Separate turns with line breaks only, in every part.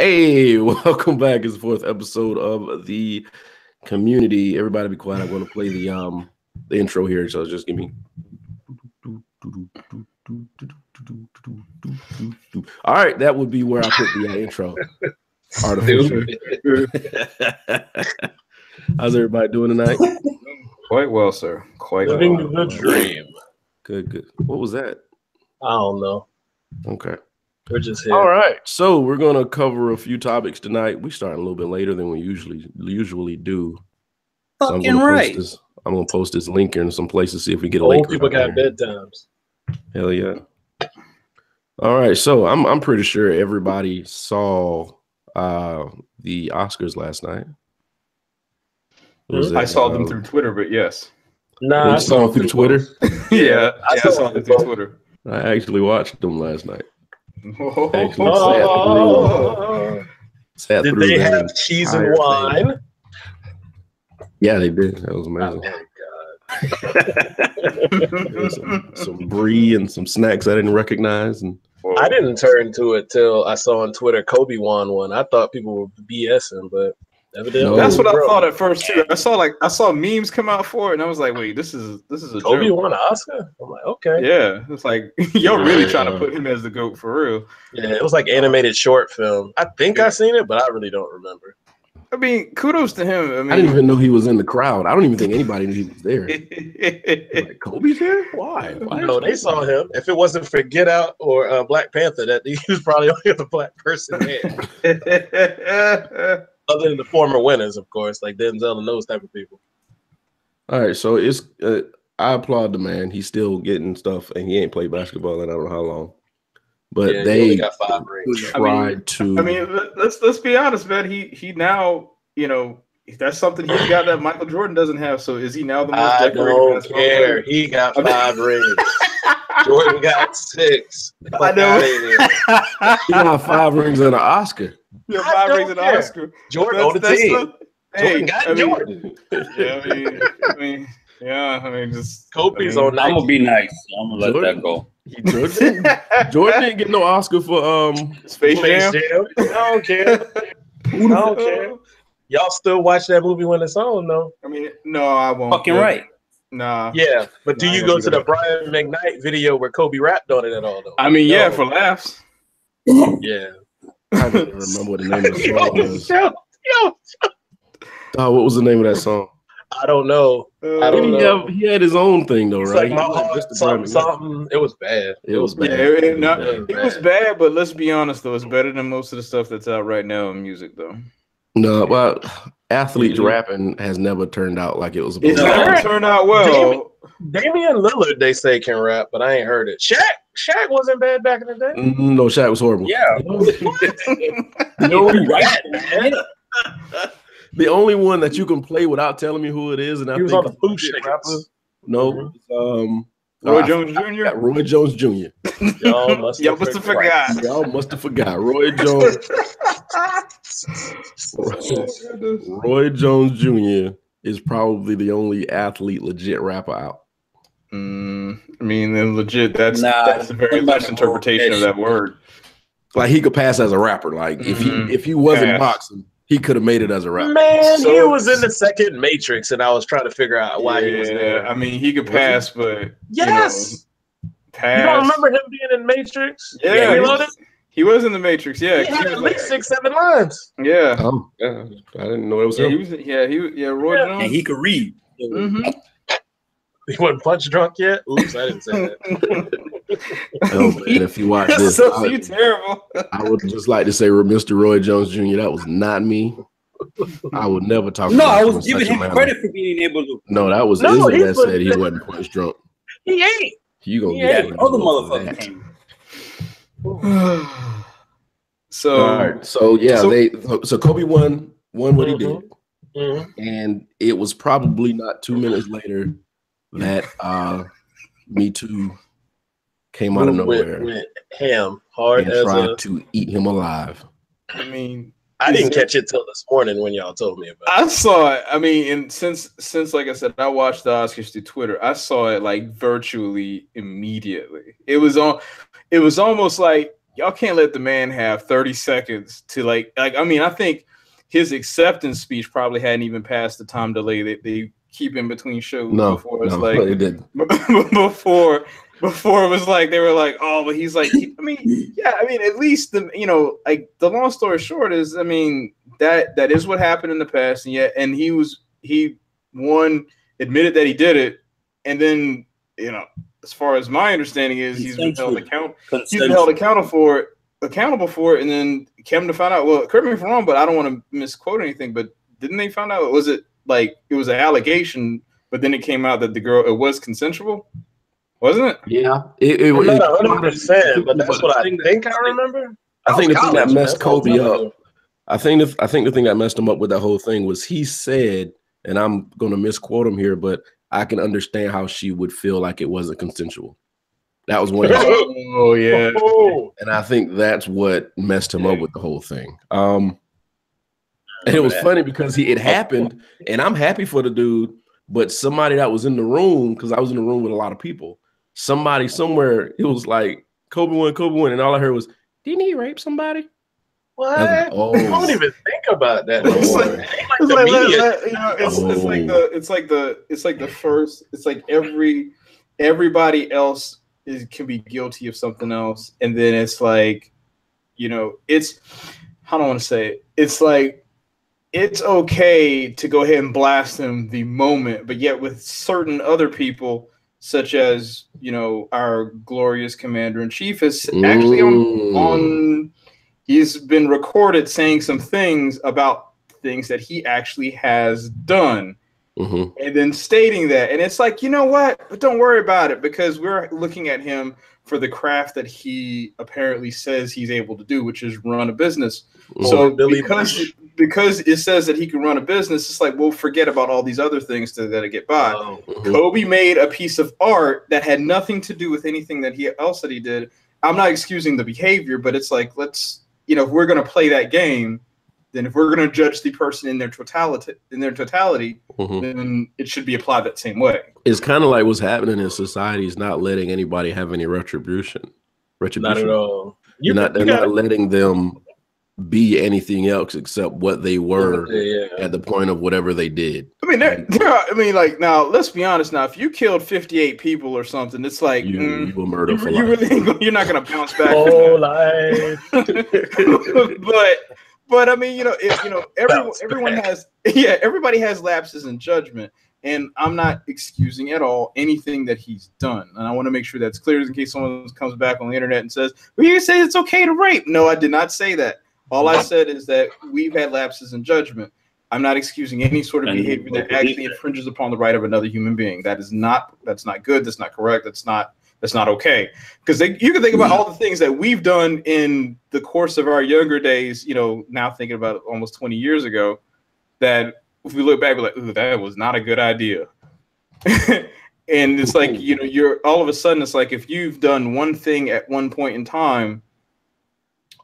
Hey, welcome back. It's the fourth episode of the community. Everybody be quiet. I'm going to play the intro here. So just give me. All right, that would be where I put the intro. Artificial. How's everybody doing tonight?
Quite well, sir. Quite
Living
well.
the dream.
Good. What was that?
I don't know.
Okay.
We're just here.
All right. So we're going to cover a few topics tonight. We start a little bit later than we usually do. So I'm going to post this link in some places, see if we get a link.
Old people got bedtimes.
Hell yeah. All right. So I'm pretty sure everybody saw the Oscars last night.
I saw them through Twitter, but yes.
Nah,
I saw them through Twitter.
Yeah, I saw them through Twitter.
I actually watched them last night.
Sat did they have cheese and wine?
Thing. Yeah, they did. That was amazing. Oh my God. some brie and some snacks I didn't recognize. And
I didn't turn to it till I saw on Twitter Kobe won one. I thought people were BSing, but evidently
that's what I thought at first too. I saw memes come out for it, and I was like, wait, this is a
Kobe
joke.
won an Oscar? I'm like, okay.
Yeah, it's like you're really trying to put him as the GOAT for real.
Yeah, it was like animated short film. I think I seen it, but I really don't remember.
I mean, kudos to him. I
didn't even know he was in the crowd. I don't even think anybody knew he was there. Like, Kobe's there? Why?
No, they saw him. If it wasn't for Get Out or Black Panther, that he was probably only the black person there. Other than the former winners, of course, like Denzel and those type of people.
All right, so it's I applaud the man. He's still getting stuff, and he ain't played basketball in I don't know how long. But yeah, they got 5 rings. Tried to.
I mean, let's be honest, man. He now, that's something he's got that Michael Jordan doesn't have. So is he now the most decorated?
I don't care. He got 5 rings. Jordan got 6.
I know.
He got 5 rings and an Oscar.
Yeah, 5 rings and an Oscar.
Jordan on the team.
Jordan
got Jordan.
Yeah, I mean, just
Kobe's on.
I'm gonna be nice. I'm gonna let that go.
Jordan didn't get no Oscar for
Space Jam.
I don't care. Y'all still watch that movie when it's on, though?
I mean, no, I won't.
Fucking right.
Nah.
Yeah, but do you go to the Brian McKnight video where Kobe rapped on it at all, though?
I mean, yeah, for laughs.
Yeah.
I don't remember what the name of the song was. What was the name of that song?
I don't know.
He had his own thing though, right?
Like something. It was bad.
It was bad.
It was bad, but let's be honest though, it's better than most of the stuff that's out right now in music though.
No, but athletes rapping has never turned out like it was supposed
to. It's never turned out well.
Damian Lillard, they say, can rap, but I ain't heard it. Shaq wasn't bad back in the day.
No, Shaq was horrible.
Yeah.
The only one that you can play without telling me who it is, and I think
on the Boo rapper.
No,
Roy Jones Jr.
Roy Jones Jr.
Y'all must have
forgot.
Y'all must have forgot. Roy Jones. Roy Jones Jr. is probably the only athlete legit rapper out.
I mean, legit. That's a very much interpretation of that word.
Like he could pass as a rapper. Like if he wasn't boxing, he could have made it as a rapper.
Man, he was in the second Matrix, and I was trying to figure out why he was there.
I mean, he could pass, but
yes,
pass.
You don't remember him being in Matrix?
Yeah, he was in the Matrix. Yeah,
he had at least 6-7 lines.
Yeah.
Oh, yeah. I didn't know it was him.
Roy Jones,
and he could read.
Mm-hmm.
He wasn't punch drunk yet. Oops, I didn't say that.
Oh, man, if you watch this,
terrible.
I would just like to say, Mr. Roy Jones Jr., that was not me. I would never talk.
No, I was giving him credit for being able to.
No, that was Izzy that said he wasn't punch drunk.
He ain't.
You gonna get
other motherfucker came.
So Kobe won what he did, and it was probably not 2 minutes later that Me Too came out of nowhere.
Went ham hard
and tried to eat him alive.
I mean,
I didn't catch it till this morning when y'all told me about it.
I saw it. I mean, and since like I said, I watched the Oscars through Twitter. I saw it like virtually immediately. It was almost like y'all can't let the man have 30 seconds to like. I mean, I think his acceptance speech probably hadn't even passed the time delay that they keep in between shows. Before it's like
it didn't.
before it was like they were like, oh, but he's like, I mean, yeah, I mean, at least the like the long story short is, I mean, that is what happened in the past, and yet, and he admitted that he did it, and then as far as my understanding is, he's been held accountable for it, and then came to find out. Well, correct me if I'm wrong, but I don't want to misquote anything. But didn't they find out? Was it like it was an allegation, but then it came out that it was consensual, wasn't it?
Yeah,
it was not 100%, but that's what I think I remember.
I think the thing that messed Kobe up. I think the thing that messed him up with that whole thing was he said, and I'm going to misquote him here, but I can understand how she would feel like it wasn't consensual. That was one.
Oh yeah,
and I think that's what messed him up with the whole thing. And it was funny because it happened, and I'm happy for the dude. But somebody that was in the room, because I was in the room with a lot of people, somebody somewhere, it was like Kobe won, and all I heard was, "Didn't he rape somebody?"
What? I don't even think about that.
It's like everybody else can be guilty of something else, and then it's like, it's, how do I want to say it? It's like, it's okay to go ahead and blast them the moment, but yet with certain other people, such as our glorious commander-in-chief is actually on he's been recorded saying some things about things that he actually has done. And then stating that, and it's like, you know what? But don't worry about it, because we're looking at him for the craft that he apparently says he's able to do, which is run a business. So because it says that he can run a business, it's like, we'll forget about all these other things that get by. Kobe made a piece of art that had nothing to do with anything that he did. I'm not excusing the behavior, but it's like, let's, if we're going to play that game, then if we're going to judge the person in their totality, then it should be applied that same way.
It's kind of like what's happening in society is not letting anybody have any retribution.
Not at all.
They're not letting them be anything else except what they were at the point of whatever they did.
I mean, now let's be honest. Now, if you killed 58 people or something, it's like
you will murder for life.
You're not going to bounce back. But I mean, everybody has lapses in judgment, and I'm not excusing at all anything that he's done. And I want to make sure that's clear in case someone comes back on the internet and says, "Well, you say it's okay to rape." No, I did not say that. All I said is that we've had lapses in judgment. I'm not excusing any sort of behavior that actually infringes upon the right of another human being. That's not good. That's not correct. That's not okay. Because you can think about all the things that we've done in the course of our younger days, now thinking about it almost 20 years ago, that if we look back, we're like, ooh, that was not a good idea. And it's like, you're all of a sudden, it's like if you've done one thing at one point in time,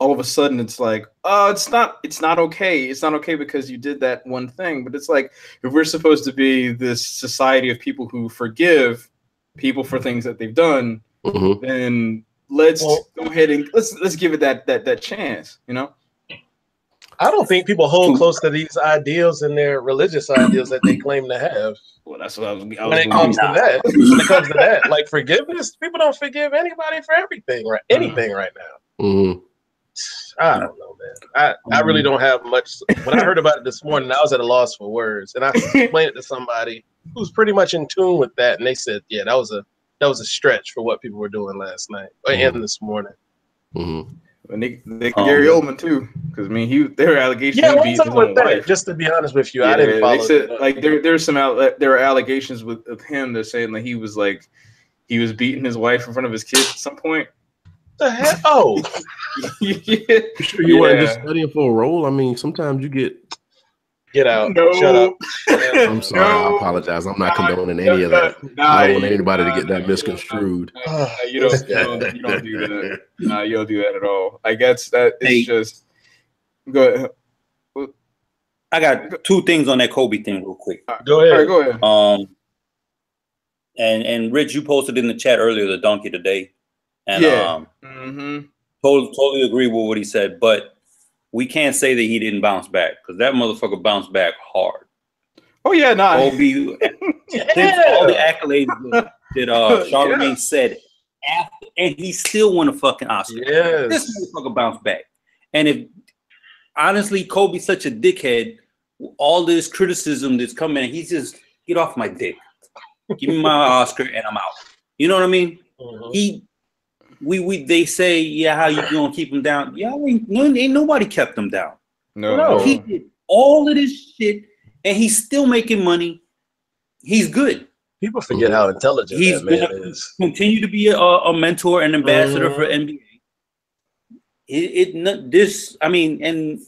all of a sudden it's like, oh, it's not okay. It's not okay because you did that one thing. But it's like, if we're supposed to be this society of people who forgive people for things that they've done, then let's go ahead and let's give it that chance,
I don't think people hold close to these ideals and their religious ideals that they claim to have.
Well, that's what I was
when it comes to that, like forgiveness, people don't forgive anybody for everything, right? Anything right now. I don't know, man. I really don't have much. When I heard about it this morning, I was at a loss for words, and I explained it to somebody who's pretty much in tune with that, and they said, "Yeah, that was a stretch for what people were doing last night and this morning."
And Gary Oldman too, because I mean, there were allegations.
Yeah, what's up with that? Just to be honest with you, I didn't follow.
They said like there were allegations of him that saying that he was beating his wife in front of his kids at some point.
The hell? Oh,
you sure you weren't just studying for a role? I mean, sometimes you
get out.
No.
Shut up.
I'm sorry. I apologize. I'm not condoning any of that. I don't want anybody to get that misconstrued.
You don't do that. No, you don't do that at all. I guess that it's just. Go ahead.
I got two things on that Kobe thing real quick.
Go ahead.
All right, go ahead.
And Rich, you posted in the chat earlier the donkey today. And Totally agree with what he said, but we can't say that he didn't bounce back because that motherfucker bounced back hard.
Oh yeah, nah.
Kobe, since all the accolades that Charlamagne said after, and he still won a fucking Oscar.
Yes.
This motherfucker bounced back. And if honestly Kobe's such a dickhead, all this criticism that's coming, he's just get off my dick. Give me my Oscar and I'm out. You know what I mean?
Mm-hmm.
They say, yeah, how you gonna keep him down? Yeah, ain't nobody kept him down.
No.
He did all of this shit and he's still making money. He's good.
People forget how intelligent
He's
that man
gonna
is.
continue to be a mentor and ambassador for NBA. And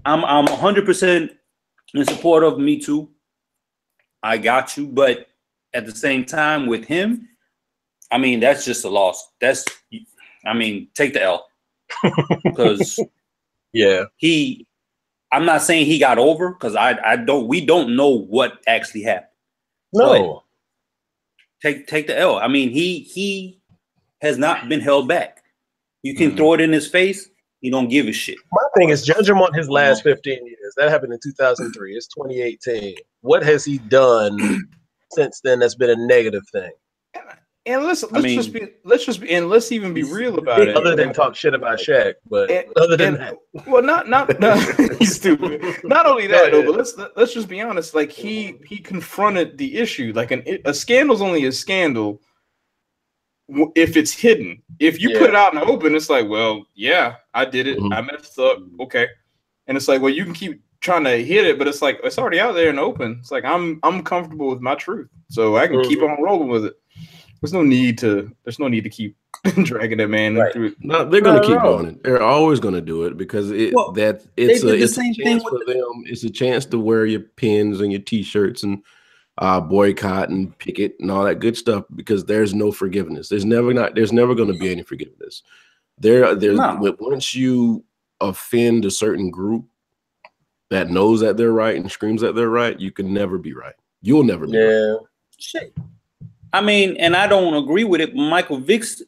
I'm 100% in support of Me Too. I got you, but at the same time with him, I mean that's just a loss. Take the L because I'm not saying he got over because we don't know what actually happened.
No.
Take the L. I mean, he has not been held back. You can throw it in his face. He don't give a shit.
My thing is judge him on his last 15 years. That happened in 2003. It's 2018. What has he done since then that's been a negative thing?
And let's even be real about it.
Other than talk shit about Shaq, but other than that.
Well, not he's stupid. Not only that though, but let's just be honest. Like he confronted the issue. Like a scandal's only a scandal if it's hidden. If you put it out in the open, it's like, well, yeah, I did it. I messed up. Okay, and it's like, well, you can keep trying to hit it, but it's like it's already out there in the open. It's like I'm comfortable with my truth, so I can keep on rolling with it. There's no need to keep dragging that man through it.
No, they're going to keep doing it. They're always going to do it because it's a chance for them. It's a chance to wear your pins and your T-shirts and boycott and picket and all that good stuff because there's no forgiveness. There's never going to be any forgiveness. Once you offend a certain group that knows that they're right and screams that they're right, you can never be right. You'll never be right.
Shit. I mean, and I don't agree with it. Michael Vick's,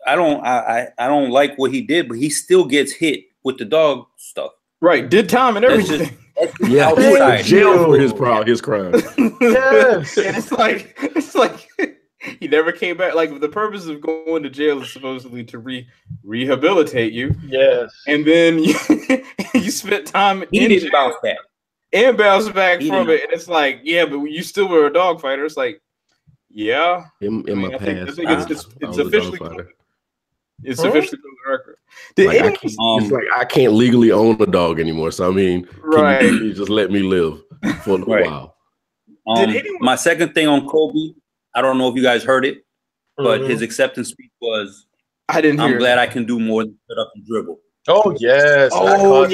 I don't like what he did, but he still gets hit with the dog stuff.
Right, did time and everything.
Jail for his crime.
Yes, and it's like he never came back. Like the purpose of going to jail is supposedly to rehabilitate you.
Yes,
and then you spent time
in jail bounce back
and bounce back from it, and it's like, yeah, but you still were a dog fighter. It's like. Yeah,
in my past,
I think it's officially officially on the record.
It's like I can't legally own a dog anymore. So I mean, can you just let me live for a while?
My second thing on Kobe, I don't know if you guys heard it, but his acceptance speech was, I'm glad I can do more than set up and dribble.
Oh yes!
He
won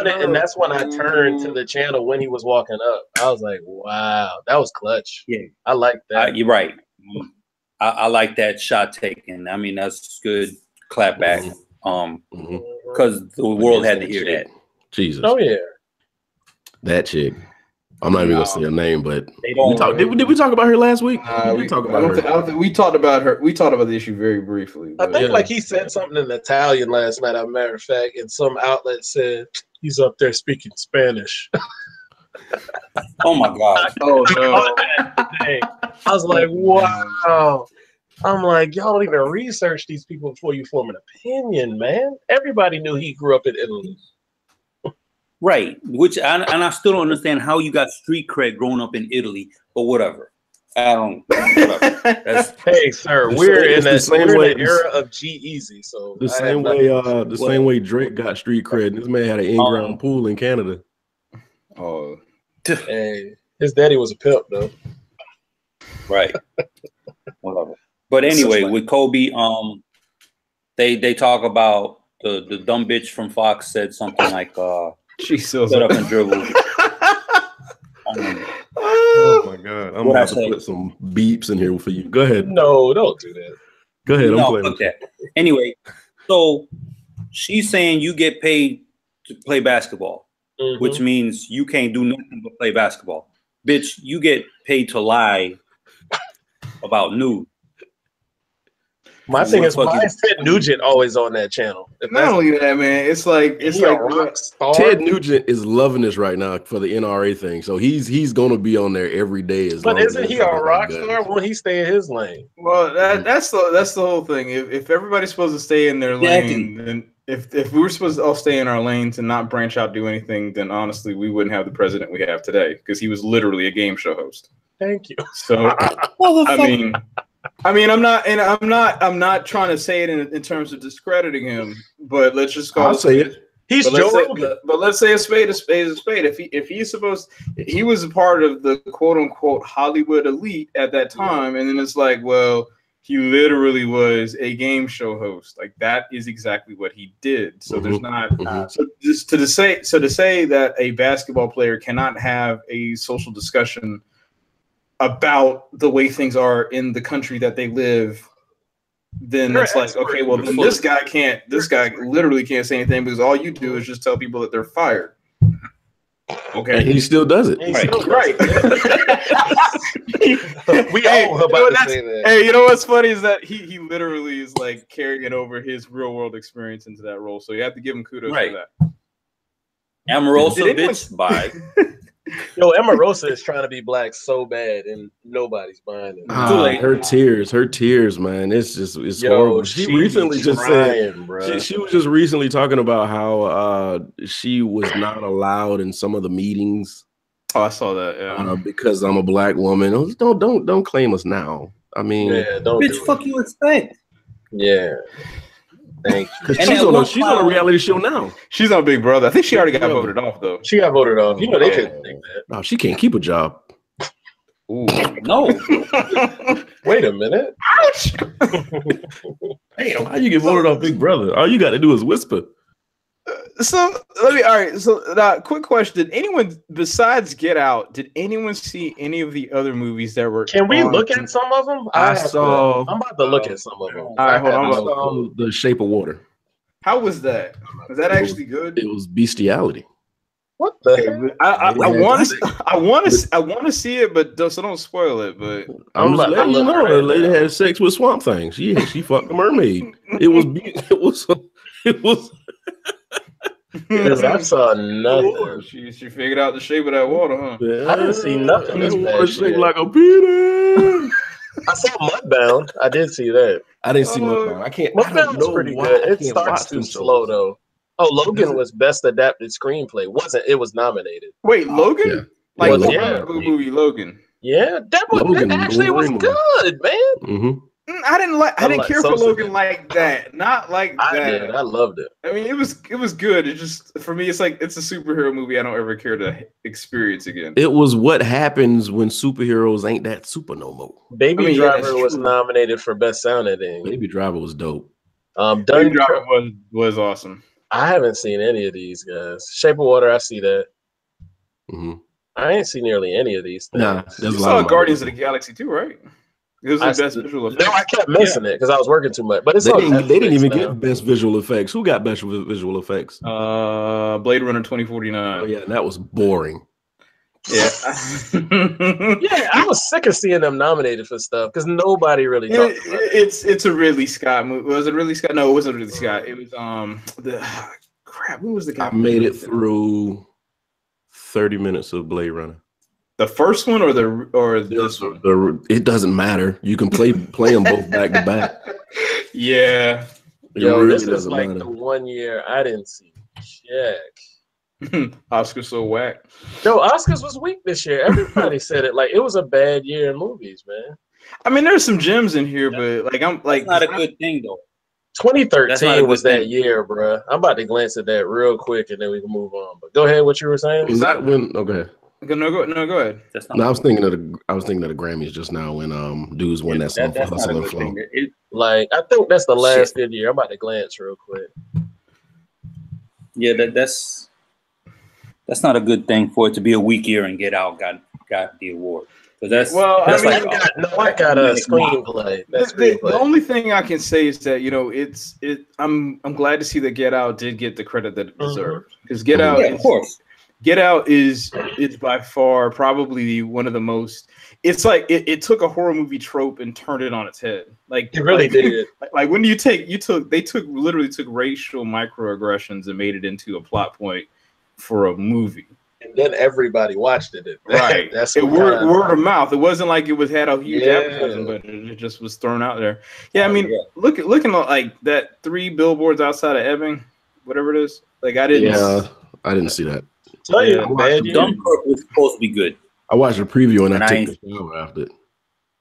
it, and that's when I turned to the channel when he was walking up. I was like, "Wow, that was clutch."
Yeah,
I like that.
You're right. I like that shot taken. I mean, that's good clap back. Because the world had to hear that.
Jesus.
Oh yeah,
that chick. I'm not even gonna say her name, but did we talk about her last week?
We talked about her. I don't think we talked about her. We talked about the issue very briefly.
I think like he said something in Italian last night. As a matter of fact, and some outlet said he's up there speaking Spanish.
Oh my god!
Oh no!
I was like, wow. I'm like, y'all don't even research these people before you form an opinion, man. Everybody knew he grew up in Italy.
Right, I still don't understand how you got street cred growing up in Italy, but whatever. I don't. Whatever.
Hey, sir, we're in the era of G-Eazy, so
the same way Drake got street cred. This man had an in-ground pool in Canada.
Oh,
hey, his daddy was a pimp, though.
Right. Whatever. But anyway, with Kobe, they talk about the dumb bitch from Fox said something like, set up and dribble.
Oh my god! I'm gonna have to put some beeps in here for you. Go ahead.
No, don't do that.
Go ahead.
No, fuck that. Anyway, so she's saying you get paid to play basketball, which means you can't do nothing but play basketball. Bitch, you get paid to lie about nude.
My thing is, why is Ted Nugent always on that channel?
Not only that, man, it's like
Ted Nugent is loving this right now for the NRA thing, so he's gonna be on there every day.
But isn't he a rock star? Won't he stay in his lane?
Well, that's the whole thing. If everybody's supposed to stay in their lane, then if we were supposed to all stay in our lanes and not branch out, do anything, then honestly, we wouldn't have the president we have today because he was literally a game show host.
Thank you.
So I mean, I'm not trying to say it in terms of discrediting him, but let's just call
it.
He's Joe Rogan.
But let's say a spade is a spade. He was a part of the quote unquote Hollywood elite at that time, and then it's like, well, he literally was a game show host. Like that is exactly what he did. So there's not so to say that a basketball player cannot have a social discussion about the way things are in the country that they live, then it's like, okay, well, then this guy literally can't say anything because all you do is just tell people that they're fired. Okay.
And he still does it.
Right.
We all about to say that.
Hey, you know what's funny is that he literally is like carrying over his real world experience into that role. So you have to give him kudos for that.
Omarosa, bitch, bye.
Yo, Omarosa is trying to be black so bad, and nobody's buying it.
Her tears, man. It's horrible. She recently just said she was just recently talking about how she was not allowed in some of the meetings.
Oh, I saw that. Yeah,
because I'm a black woman. Don't claim us now. I mean,
don't. Bitch, fuck you expect.
Yeah. Thank you.
She's on a reality show now.
She's on Big Brother. I think she already got voted off, though.
She got voted off. You know they couldn't think that.
No, she can't keep a job.
Ooh, no.
Wait a minute.
Ouch.
Damn, how you get voted off Big Brother? All you got to do is whisper.
So now, quick question: did anyone besides Get Out? Did anyone see any of the other movies that were?
Can we look at some of them?
I saw.
I'm about to look at some of them.
All right, hold on.
I saw The Shape of Water.
How was that? Was that actually good?
It was bestiality.
What the?
I want to see it, but don't spoil it. But
I'm just letting you know, the lady had sex with Swamp Thing. She fucked a mermaid. It was.
Because I saw nothing.
She figured out the shape of that water, huh?
Yeah.
I didn't see nothing.
This water shaped like a penis.
I saw Mudbound. I did see that.
I didn't see Mudbound. I can't.
Mudbound's pretty good. It starts too slow though. Oh, Logan was best adapted screenplay. It was nominated.
Wait, Logan?
Yeah.
Like the movie Logan.
Yeah, that actually was good, man.
Mm-hmm.
I didn't care for Logan like that. Not like that.
I did. I loved it.
I mean, it was good. It just, for me, it's like it's a superhero movie I don't ever care to experience again.
It was what happens when superheroes ain't that super no more.
Baby Driver was nominated for best sound editing.
Baby Driver was dope.
Baby Driver was awesome.
I haven't seen any of these guys. Shape of Water, I see that.
Mm-hmm.
I ain't seen nearly any of these things.
Nah,
you saw Guardians of the Galaxy too, right? It was the best visual effects.
No, I kept missing it because I was working too much. But
they didn't even get best visual effects. Who got best visual effects?
Blade Runner 2049.
Oh yeah, that was boring.
Yeah,
yeah, I was sick of seeing them nominated for stuff because nobody really talked about it.
It's a Ridley Scott movie. Was it Ridley Scott? No, it wasn't Ridley Scott. It was who was the guy?
I made it through 30 minutes of Blade Runner.
The first one or this one?
It doesn't matter. You can play them both back to back.
Yeah.
Yo, this is like matter. The 1 year I didn't see Jack.
Oscars so whack.
Yo, Oscars was weak this year. Everybody said it. Like it was a bad year in movies, man.
I mean, there's some gems in here, but
that's not a good thing though.
2013 was that year, bro. I'm about to glance at that real quick and then we can move on. But go ahead, what you were saying?
Is that when? Okay.
No, go ahead.
No, I was thinking of the Grammys just now when dudes won that song for Hustle and Flow.
I think that's the last good year. I'm about to glance real quick.
Yeah, that's not a good thing for it to be a weak year and Get Out got the award. I got a screenplay.
The only thing I can say is that I'm glad to see that Get Out did get the credit that it deserved because Get Out,
of course.
Get Out is by far probably one of the most. It's like it took a horror movie trope and turned it on its head. Like
it really did.
Like when they literally took racial microaggressions and made it into a plot point for a movie.
And then everybody watched it.
Right. That's word of mouth. It wasn't like it had a huge advertising, but it just was thrown out there. Yeah, I mean, looking at like that 3 billboards outside of Ebbing, whatever it is. Like I didn't
see that.
Tell you,
Dunkirk was supposed to be good.
I watched a preview and I took the shower after it.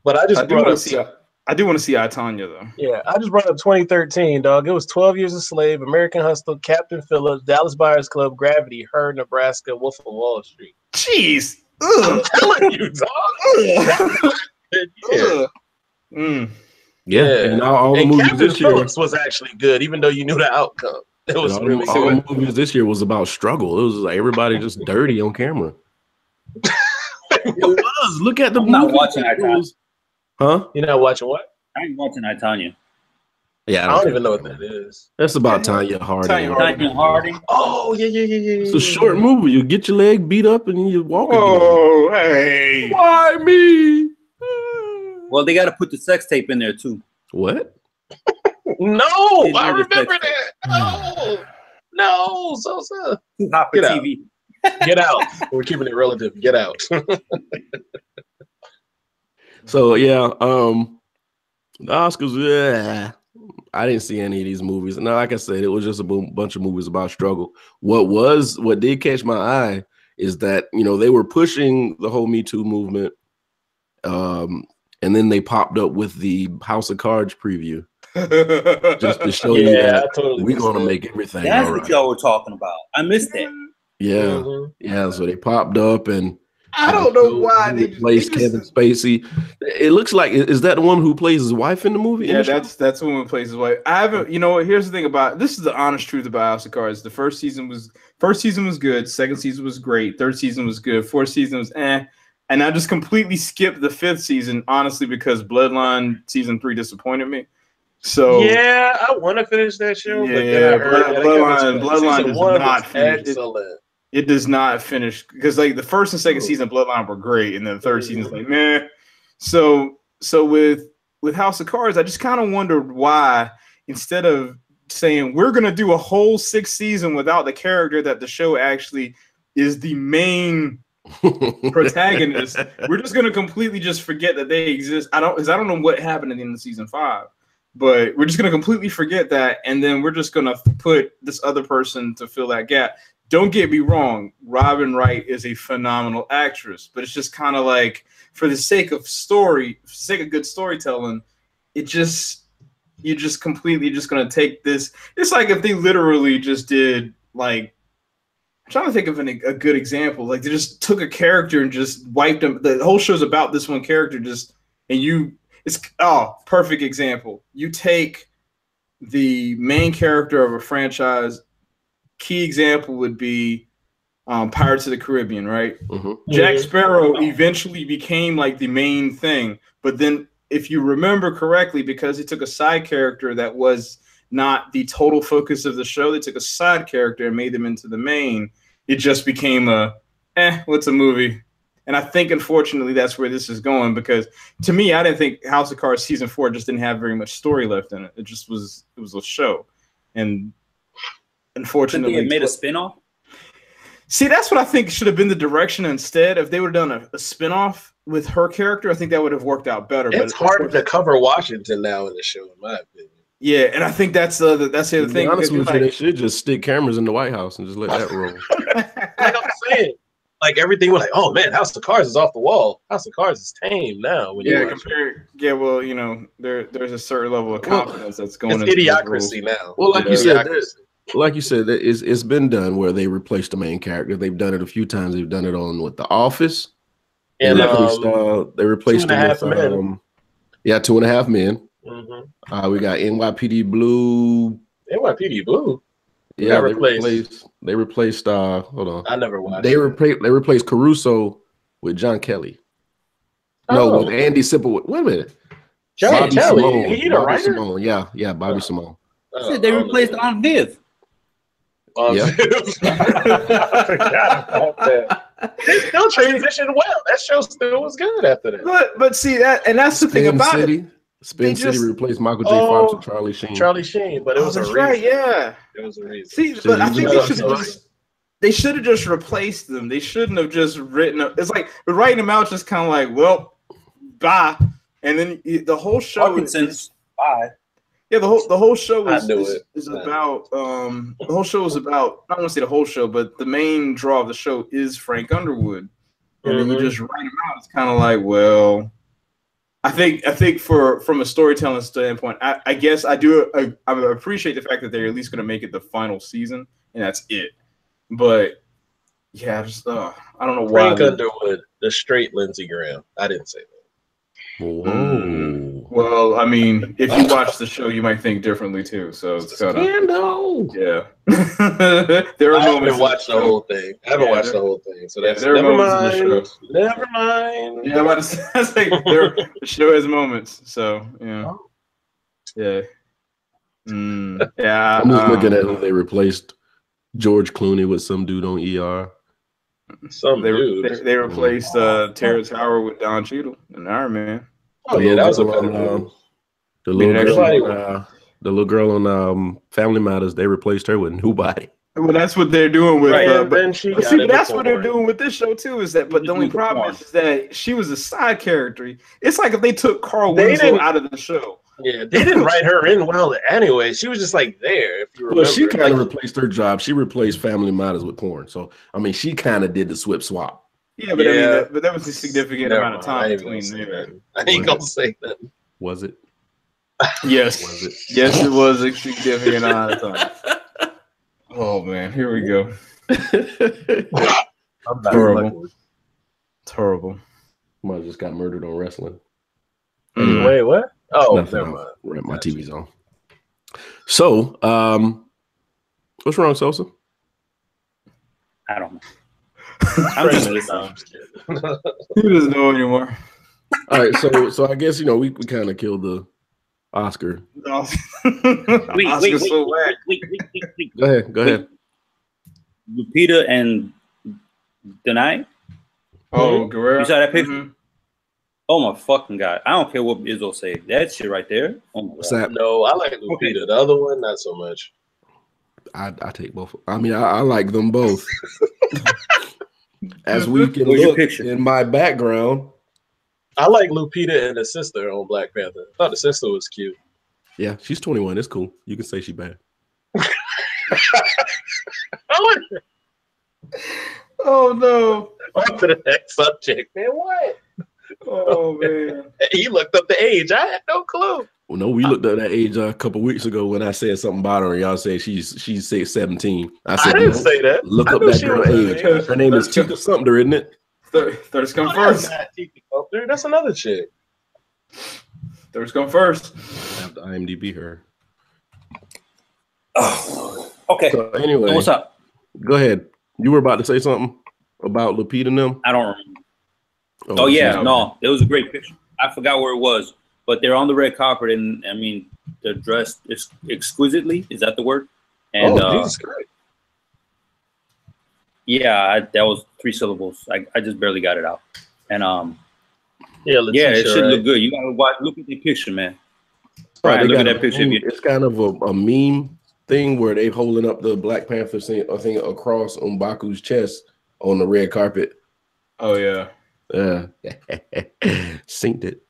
But I do want
to see I, Tonya though.
Yeah, I just brought up 2013, dog. It was 12 Years a Slave, American Hustle, Captain Phillips, Dallas Buyers Club, Gravity, Her, Nebraska, Wolf of Wall Street.
Jeez.
I'm telling you, dog.
Yeah. And all the movies
Captain
this year
was actually good, even though you knew the outcome. It was
all
really
all the movies this year was about struggle. It was like everybody just dirty on camera. It was. Look at the movie.
I'm not watching I, Tonya.
Huh?
You're not watching what?
I ain't watching I, Tonya.
Yeah,
I don't even know what that is.
That's about Tonya Harding.
Tonya Harding.
Oh, yeah.
It's a short movie. You get your leg beat up and you walk again.
Oh, hey.
Why me?
Well, they got to put the sex tape in there, too.
What?
No, I remember that. No, so
not for TV.
Get Out. We're keeping it relative. Get Out.
So yeah, the Oscars. I didn't see any of these movies. No, like I said, it was just a bunch of movies about struggle. What did catch my eye is that they were pushing the whole Me Too movement, and then they popped up with the House of Cards preview. Just to show you that we're gonna make everything.
That's what y'all were talking about. I missed that.
Yeah, yeah. So they popped up, and
I don't know why
they replaced Kevin Spacey. It looks like is that the one who plays his wife in the movie?
Yeah, that's the one who plays his wife. I haven't. Here's the thing about this is the honest truth about House of Cards. The first season was good. Second season was great. Third season was good. Fourth season was and I just completely skipped the 5th season honestly because Bloodline season 3 disappointed me. So
yeah, I want to finish that show.
Yeah, Bloodline does not finish. It does not finish because like the first and second season of Bloodline were great, and then the third season's like meh. So with House of Cards, I just kind of wondered why instead of saying we're gonna do a whole 6th season without the character that the show actually is the main protagonist, we're just gonna completely just forget that they exist. I don't know what happened at the end of season 5. But we're just going to completely forget that, and then we're just going to put this other person to fill that gap. Don't get me wrong. Robin Wright is a phenomenal actress, but it's just kind of like for the sake of good storytelling, you're just completely just going to take this. It's like if they literally just did like, I'm trying to think of a good example. Like they just took a character and just wiped them. The whole show's about this one character perfect example. You take the main character of a franchise. Key example would be Pirates of the Caribbean, right?
Mm-hmm.
Jack Sparrow eventually became like the main thing. But then if you remember correctly, because he took a side character that was not the total focus of the show, they took a side character and made them into the main. It just became what's a movie? And I think, unfortunately, that's where this is going because, to me, I didn't think House of Cards season 4 just didn't have very much story left in it. It was a show, and unfortunately,
they made a spinoff.
See, that's what I think should have been the direction instead. If they would have done a spinoff with her character, I think that would have worked out better.
It's hard to cover Washington now in the show, in my opinion.
Yeah, and I think that's the other thing.
Honestly, they should just stick cameras in the White House and just let that roll.
Like I'm saying. Like everything was like, oh man, House of Cards is off the wall. House of Cards is tame now.
There's a certain level of confidence that's going into
idiocracy now.
Well, like you said, it's been done where they replaced the main character. They've done it a few times. They've done it on The Office.
And
they replaced them with 2.5 Men.
Mm-hmm.
We got NYPD Blue.
NYPD Blue.
Yeah, they replaced. Hold on.
I never watched.
They replaced Caruso with John Kelly. No, with Andy Simple. Wait a minute.
John Kelly. He the writer?
Simone. Yeah, Bobby Simone.
They replaced Aunt Viv.
Yeah.
I forgot about that. They still transitioned well. That show still was good after that.
But see that, and that's the thing about
City.
it.
Spin City replaced Michael J. Fox and Charlie Sheen.
Charlie Sheen, but it was a reason.
Right, yeah.
It was a reason.
See, but I think they should have just replaced them. They shouldn't have just written them. It's like writing them out, just kind of like, well, bye. And then the whole show
is bye.
Yeah, the whole show is about the whole show is about, I don't want to say the whole show, but the main draw of the show is Frank Underwood. And then you just write him out. It's kind of like, well, I think from a storytelling standpoint, I guess I appreciate the fact that they're at least going to make it the final season, and that's it. But yeah, I don't know why.
Frank Underwood, the straight Lindsey Graham. I didn't say that.
Whoa.
Well, I mean, if you watch the show, you might think differently too. So it's kind of yeah. There are
I
moments.
haven't watched the whole thing. So that's
there are
never
moments
mind.
in the show.
Never mind.
Yeah, but it's like the show has moments. So yeah. Yeah.
I'm just looking at who they replaced. George Clooney with some dude on ER.
They replaced Terrence Howard with Don Cheadle and Iron Man.
Oh yeah, that was a better movie.
The little girl on Family Matters, they replaced her with nobody.
Well, that's what they're doing with.
That's
what they're doing with this show too. Is that? But the only problem is that she was a side character. It's like if they took Carl Winslow out of the show.
Yeah, they didn't write her in well anyway. She was just like there. If you remember,
well, she kind of replaced her job. She replaced Family Matters with porn. So I mean, she kind of did the swap.
Yeah, but I mean, but that was a significant amount of time between them.
I ain't gonna say that.
Was it?
Yes.
Was it?
Yes, it was a significant amount of time. Oh man, here we go. Terrible.
Somebody just got murdered on wrestling.
Anyway, wait, what? Oh, never mind.
Right, my TV's on. So, what's wrong, Sosa?
I don't know.
I'm just listening. He doesn't know anymore.
All right, so I guess we kind of killed the Oscar.
Wait.
Go ahead.
Lupita and Denai.
Oh, Guerrero.
You saw that picture? Mm-hmm. Oh my fucking god! I don't care what Izzo say. That shit right there. Oh my god.
No, I like Lupita. Okay. The other one, not so much.
I take both. I mean, I like them both. As we can look in my background,
I like Lupita and the sister on Black Panther. I thought the sister was cute.
Yeah, she's 21. It's cool. You can say she's bad.
Oh no!
On to the next subject, man. What?
Oh man!
You looked up the age. I had no clue.
Well, no, we looked up that age a couple weeks ago when I said something about her, and y'all said she's 17. I said,
I didn't say that.
Look up that girl age. Her name is Tika Sumter, isn't it?
Thirst come first.
That's another chick.
Thirst come first.
I have to IMDb her.
Oh, okay.
So anyway,
what's up?
Go ahead. You were about to say something about Lupita and them?
I don't remember. Oh yeah, no, it was a great picture. I forgot where it was, but they're on the red carpet, and I mean, they're dressed exquisitely. Is that the word? And
Jesus Christ.
Yeah, that was 3 syllables. I just barely got it out. And
it
should look good. You gotta look at the picture, man.
Right, look at that picture. It's kind of a meme thing where they're holding up the Black Panther thing across M'Baku's chest on the red carpet.
Oh yeah.
Yeah. Synced it.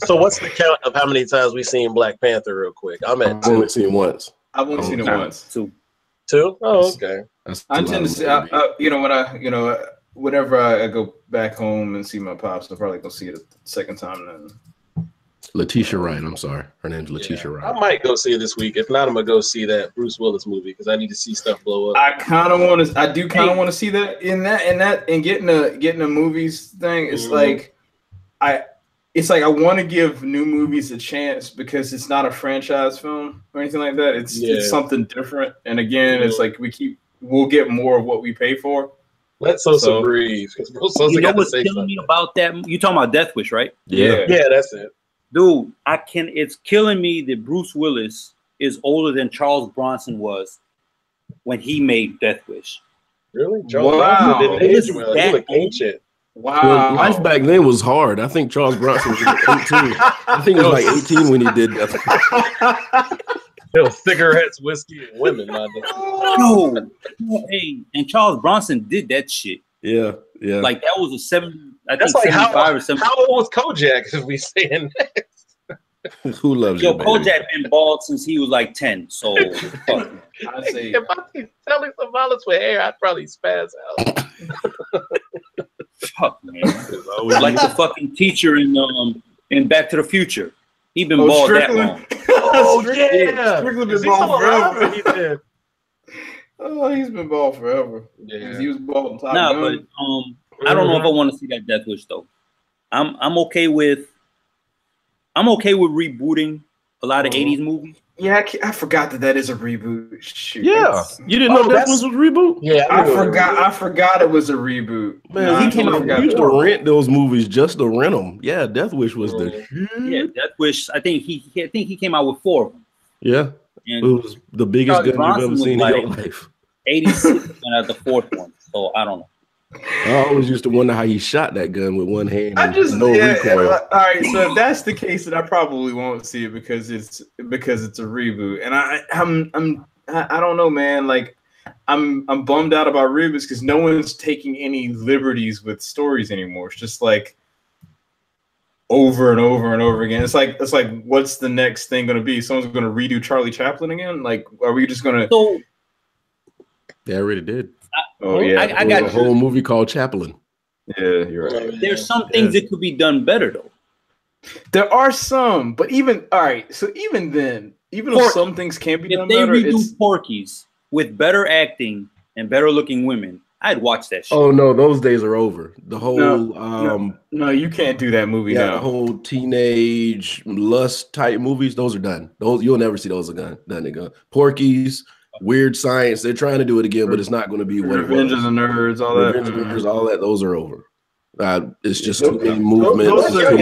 So what's the count of how many times we've seen Black Panther real quick? I'm at 2.
I've only seen it once.
I've only seen it once.
2? Oh, okay.
I tend to see, whenever I go back home and see my pops, I'll probably go see it a second time then.
Letitia Wright, I'm sorry. Her name's Letitia Wright.
I might go see it this week. If not, I'm gonna go see that Bruce Willis movie because I need to see stuff blow up.
I do kind of want to see that and getting a movies thing. It's like I want to give new movies a chance because it's not a franchise film or anything like that. It's something different. And again, it's like we'll get more of what we pay for.
Let Sosa breathe.
You know what's killing me about that? You talking about Death Wish, right?
Yeah, that's it.
Dude, it's killing me that Bruce Willis is older than Charles Bronson was when he made Death Wish.
Really? Charles Bronson didn't age well. He looked ancient.
Wow.
Well, life back then was hard. I think Charles Bronson was like 18. I think he was like 18 when he did Death Wish.
There was cigarettes, whiskey, and women.
No, hey, and Charles Bronson did that shit.
Yeah.
Like that was a 70. I
That's
think
like
75 or 70.
How old was Kojak? If we saying that.
Who loves you?
Yo, Kojak been bald since he was like 10. So fuck.
I'd say
If I keep telling some violence with hair, I'd probably spaz out.
Fuck, man. Like the fucking teacher in Back to the Future. He been bald
Strickland.
that long.
Oh
yeah.
Strickland
Is
been
he
bald
still alive?
forever.
He did.
Oh, he's been bald forever.
Yeah.
He was bald on top.
Nah, but I don't know if I want to see that Death Wish though. I'm okay with rebooting a lot of 80s movies.
Yeah, I forgot that is a reboot. Shoot.
Yeah. You didn't know Death Wish was a reboot?
Yeah,
I forgot it was a reboot.
Man, he came out. We used to rent those movies just to rent them. Yeah, Death Wish was the shit.
Yeah, Death Wish. I think he came out with 4 of them.
Yeah.
And
it was the biggest gun
Bronson
you've ever seen in your life.
86 went out the 4th one. So I don't know.
I always used to wonder how he shot that gun with one hand.
I just
no recoil.
All right, so if that's the case, then I probably won't see it because it's a reboot. And I don't know, man. Like I'm bummed out about reboots because no one's taking any liberties with stories anymore. It's just like over and over and over again. It's like what's the next thing going to be? Someone's going to redo Charlie Chaplin again? Like, are we just going to?
So
they already did.
Oh yeah,
I got
a whole movie called Chaplin.
Yeah, you're right.
There's some things that could be done better though.
There are some, but even all right. So even then, even if some things can be done better,
if they redo Porky's with better acting and better looking women, I'd watch that shit.
Oh no, those days are over. The whole
no, you can't do that movie now.
The whole teenage lust type movies, those are done. Those you'll never see those done again. Porky's, Weird Science, they're trying to do it again, but it's not going to be what
Revenge of the Nerds, all that.
Those are over. It's just too many movements.
Those are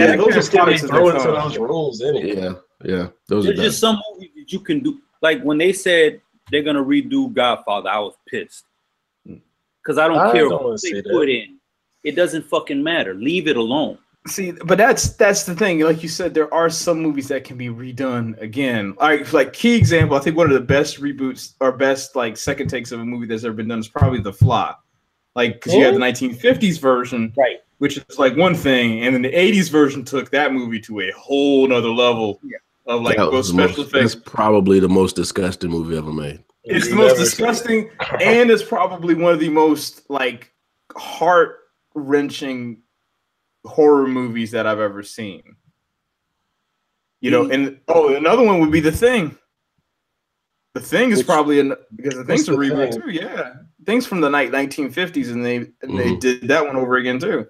throw into those rules anyway.
Yeah. Those
There's just some movies that you can do. Like when they said they're gonna redo Godfather, I was pissed because I don't care what they put in. It doesn't fucking matter. Leave it alone.
See, but that's the thing. Like you said, there are some movies that can be redone again. All right, like key example, I think one of the best reboots or best like second takes of a movie that's ever been done is probably The Fly. Like because you had the 1950s version,
right,
which is like one thing, and then the 80s version took that movie to a whole nother level of like both special effects.
That's probably the most disgusting movie ever made.
It's the most disgusting, and it's probably one of the most like heart-wrenching horror movies that I've ever seen. You know, and another one would be The Thing. The Thing is probably because The Thing's a reboot too. Yeah, Thing's from the 1950s, and they did that one over again too.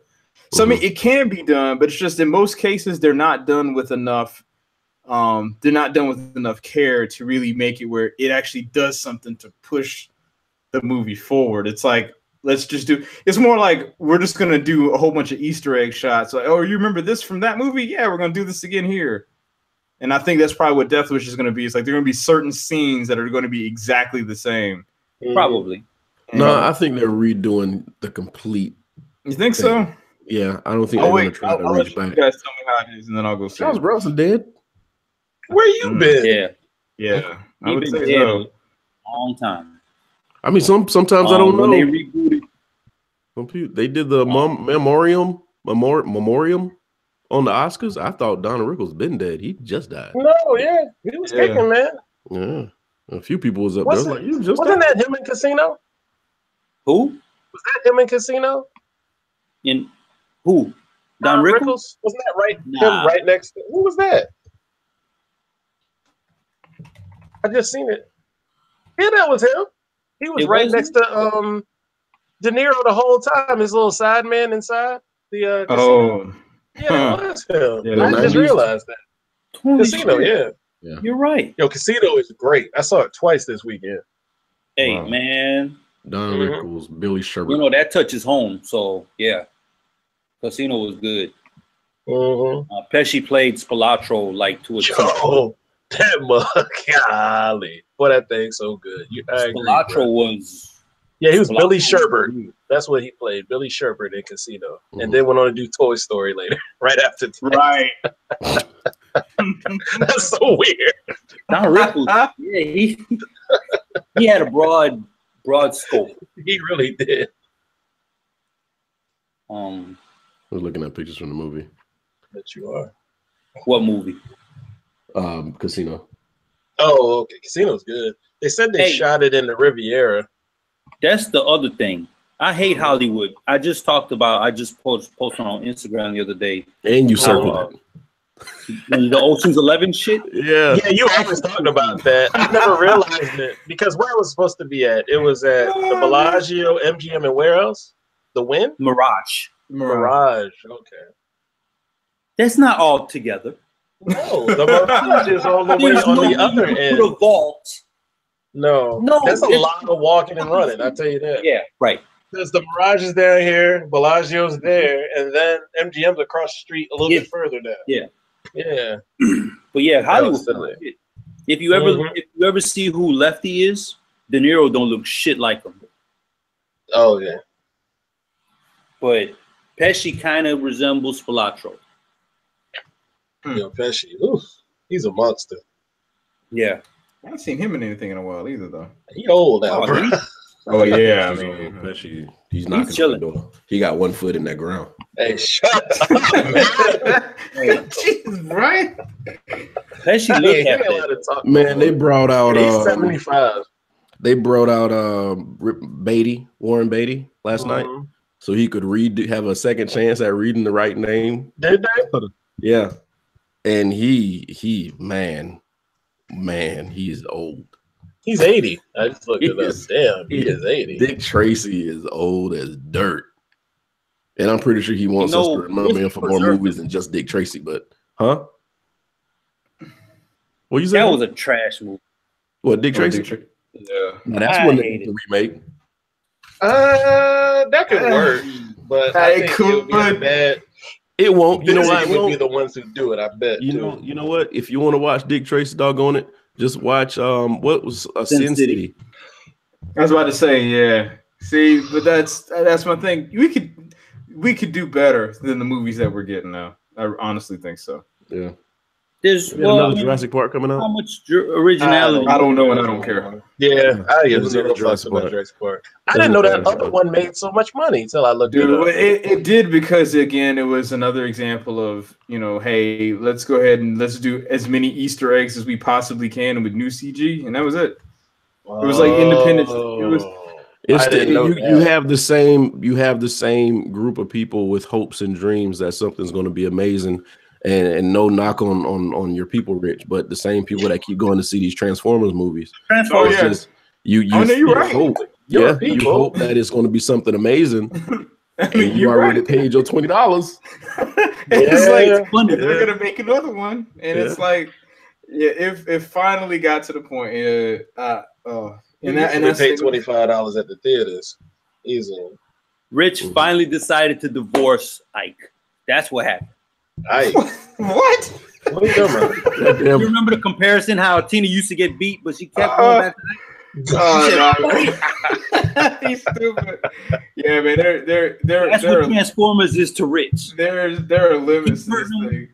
So I mean, it can be done, but it's just in most cases they're not done with enough. They're not done with enough care to really make it where it actually does something to push the movie forward. It's like it's more like we're just gonna do a whole bunch of Easter egg shots. Like, oh, you remember this from that movie? Yeah, we're gonna do this again here. And I think that's probably what Death Wish is gonna be. It's like there are gonna be certain scenes that are gonna be exactly the same.
Probably.
No, I think they're redoing the complete.
You think so?
Yeah, I don't think they're gonna try to reach back.
You guys tell me how it is, and then I'll go see.
Charles Bronson dead.
Where you been?
Yeah. I would say
so. A long time.
I mean, sometimes I don't know.
When they rebooted,
they did the memoriam on the Oscars. I thought Donna Rickles been dead. He just died.
No, he was kicking, man.
Yeah, a few people was up there.
Wasn't that him in Casino?
Who?
Was that him in Casino?
In who? Don Rickles?
Wasn't that right? Nah. Him right next to who was that? I just seen it. Yeah, that was him. He was right next to De Niro the whole time. His little side man inside the casino. Yeah, that was him. Yeah, I just realized that. Casino, yeah.
You're right.
Yo, Casino is great. I saw it twice this weekend.
Hey, man.
Don Rickles, Billy Sherman.
You know, that touches home. So, yeah. Casino was good. Pesci played Spilatro like to a T.
That mug, golly. Boy, that thing's so good.
Spilotro was.
Yeah, he was Billy Sherbert. That's what he played, Billy Sherbert in Casino. And then went on to do Toy Story later, right after that.
Right.
That's so weird.
Don Rickles, yeah, he had a broad scope.
He really did.
I was looking at pictures from the movie.
Bet you are.
What movie?
Casino.
Oh, okay. Casino's good. They said they shot it in the Riviera.
That's the other thing. I hate Hollywood. I just posted on Instagram the other day.
And you circled it.
The Ocean's 11 shit?
Yeah, you always talking about that. I never realized it because where it was supposed to be at, it was at the Bellagio, MGM, and where else? The Wynn?
Mirage.
Okay.
That's not all together.
No, the Mirage is all the way on the other end.
The vault.
No, that's a lot of walking and running. I tell you that.
Yeah, right.
Because the Mirage is down here, Bellagio's there, and then MGM's across the street a little bit further down.
Yeah.
Yeah.
But yeah, Hollywood. If you ever see who Lefty is, De Niro don't look shit like him.
Oh yeah.
But Pesci kind of resembles Spilotro.
Yo, Pesci, oof, he's a monster.
Yeah.
I haven't seen him in anything in a while either, though.
He old now, bro.
Oh yeah, I mean,
Pesci, he's knocking on the door. He got one foot in that ground.
Hey, shut up, man.
Jesus, Brian.
Pesci look at that.
Man, they brought out.
He's 75.
They brought out Warren Beatty last night, so he could have a second chance at reading the right name.
Did they?
Yeah, and man, he's old.
He's 80. I just looked it up. Damn, he is 80.
Dick Tracy is old as dirt. And I'm pretty sure he wants us to remember him for more movies than just Dick Tracy, but What you saying?
That was a trash movie.
What, Dick Tracy?
Yeah.
Now, that's one the remake.
That could work, but I think it would be bad.
It won't. You know what?
Would be the ones who do it, I bet.
You know what? If you want to watch Dick Tracy, doggone it, just watch what was Sin City.
I was about to say, yeah. See, but that's my thing. We could do better than the movies that we're getting now. I honestly think so.
Yeah.
There's
another Jurassic Park coming out.
How much originality?
I don't know, and I don't care.
Yeah, I give zero fucks about Jurassic Park. I didn't know that other one made so much money until I looked it up.
It did because again, it was another example of hey, let's go ahead and let's do as many Easter eggs as we possibly can with new CG, and that was it. It was like Independence. It was.
You have the same group of people with hopes and dreams that something's going to be amazing. And no knock on your people, Rich, but the same people that keep going to see these Transformers movies.
Transformers,
you
right.
Hope, you hope that it's going to be something amazing. I mean, you already paid your $20.
It's like they're gonna make another one, and it's like, it finally got to the point.
And that's paid $25 at the theaters. Easily.
Rich finally decided to divorce Ike. That's what happened.
What?
What are you talking about?
You remember the comparison? How Tina used to get beat, but she kept going back to
that. He's stupid. Yeah, man. That's
what Transformers is to Rich.
There are limits to this thing.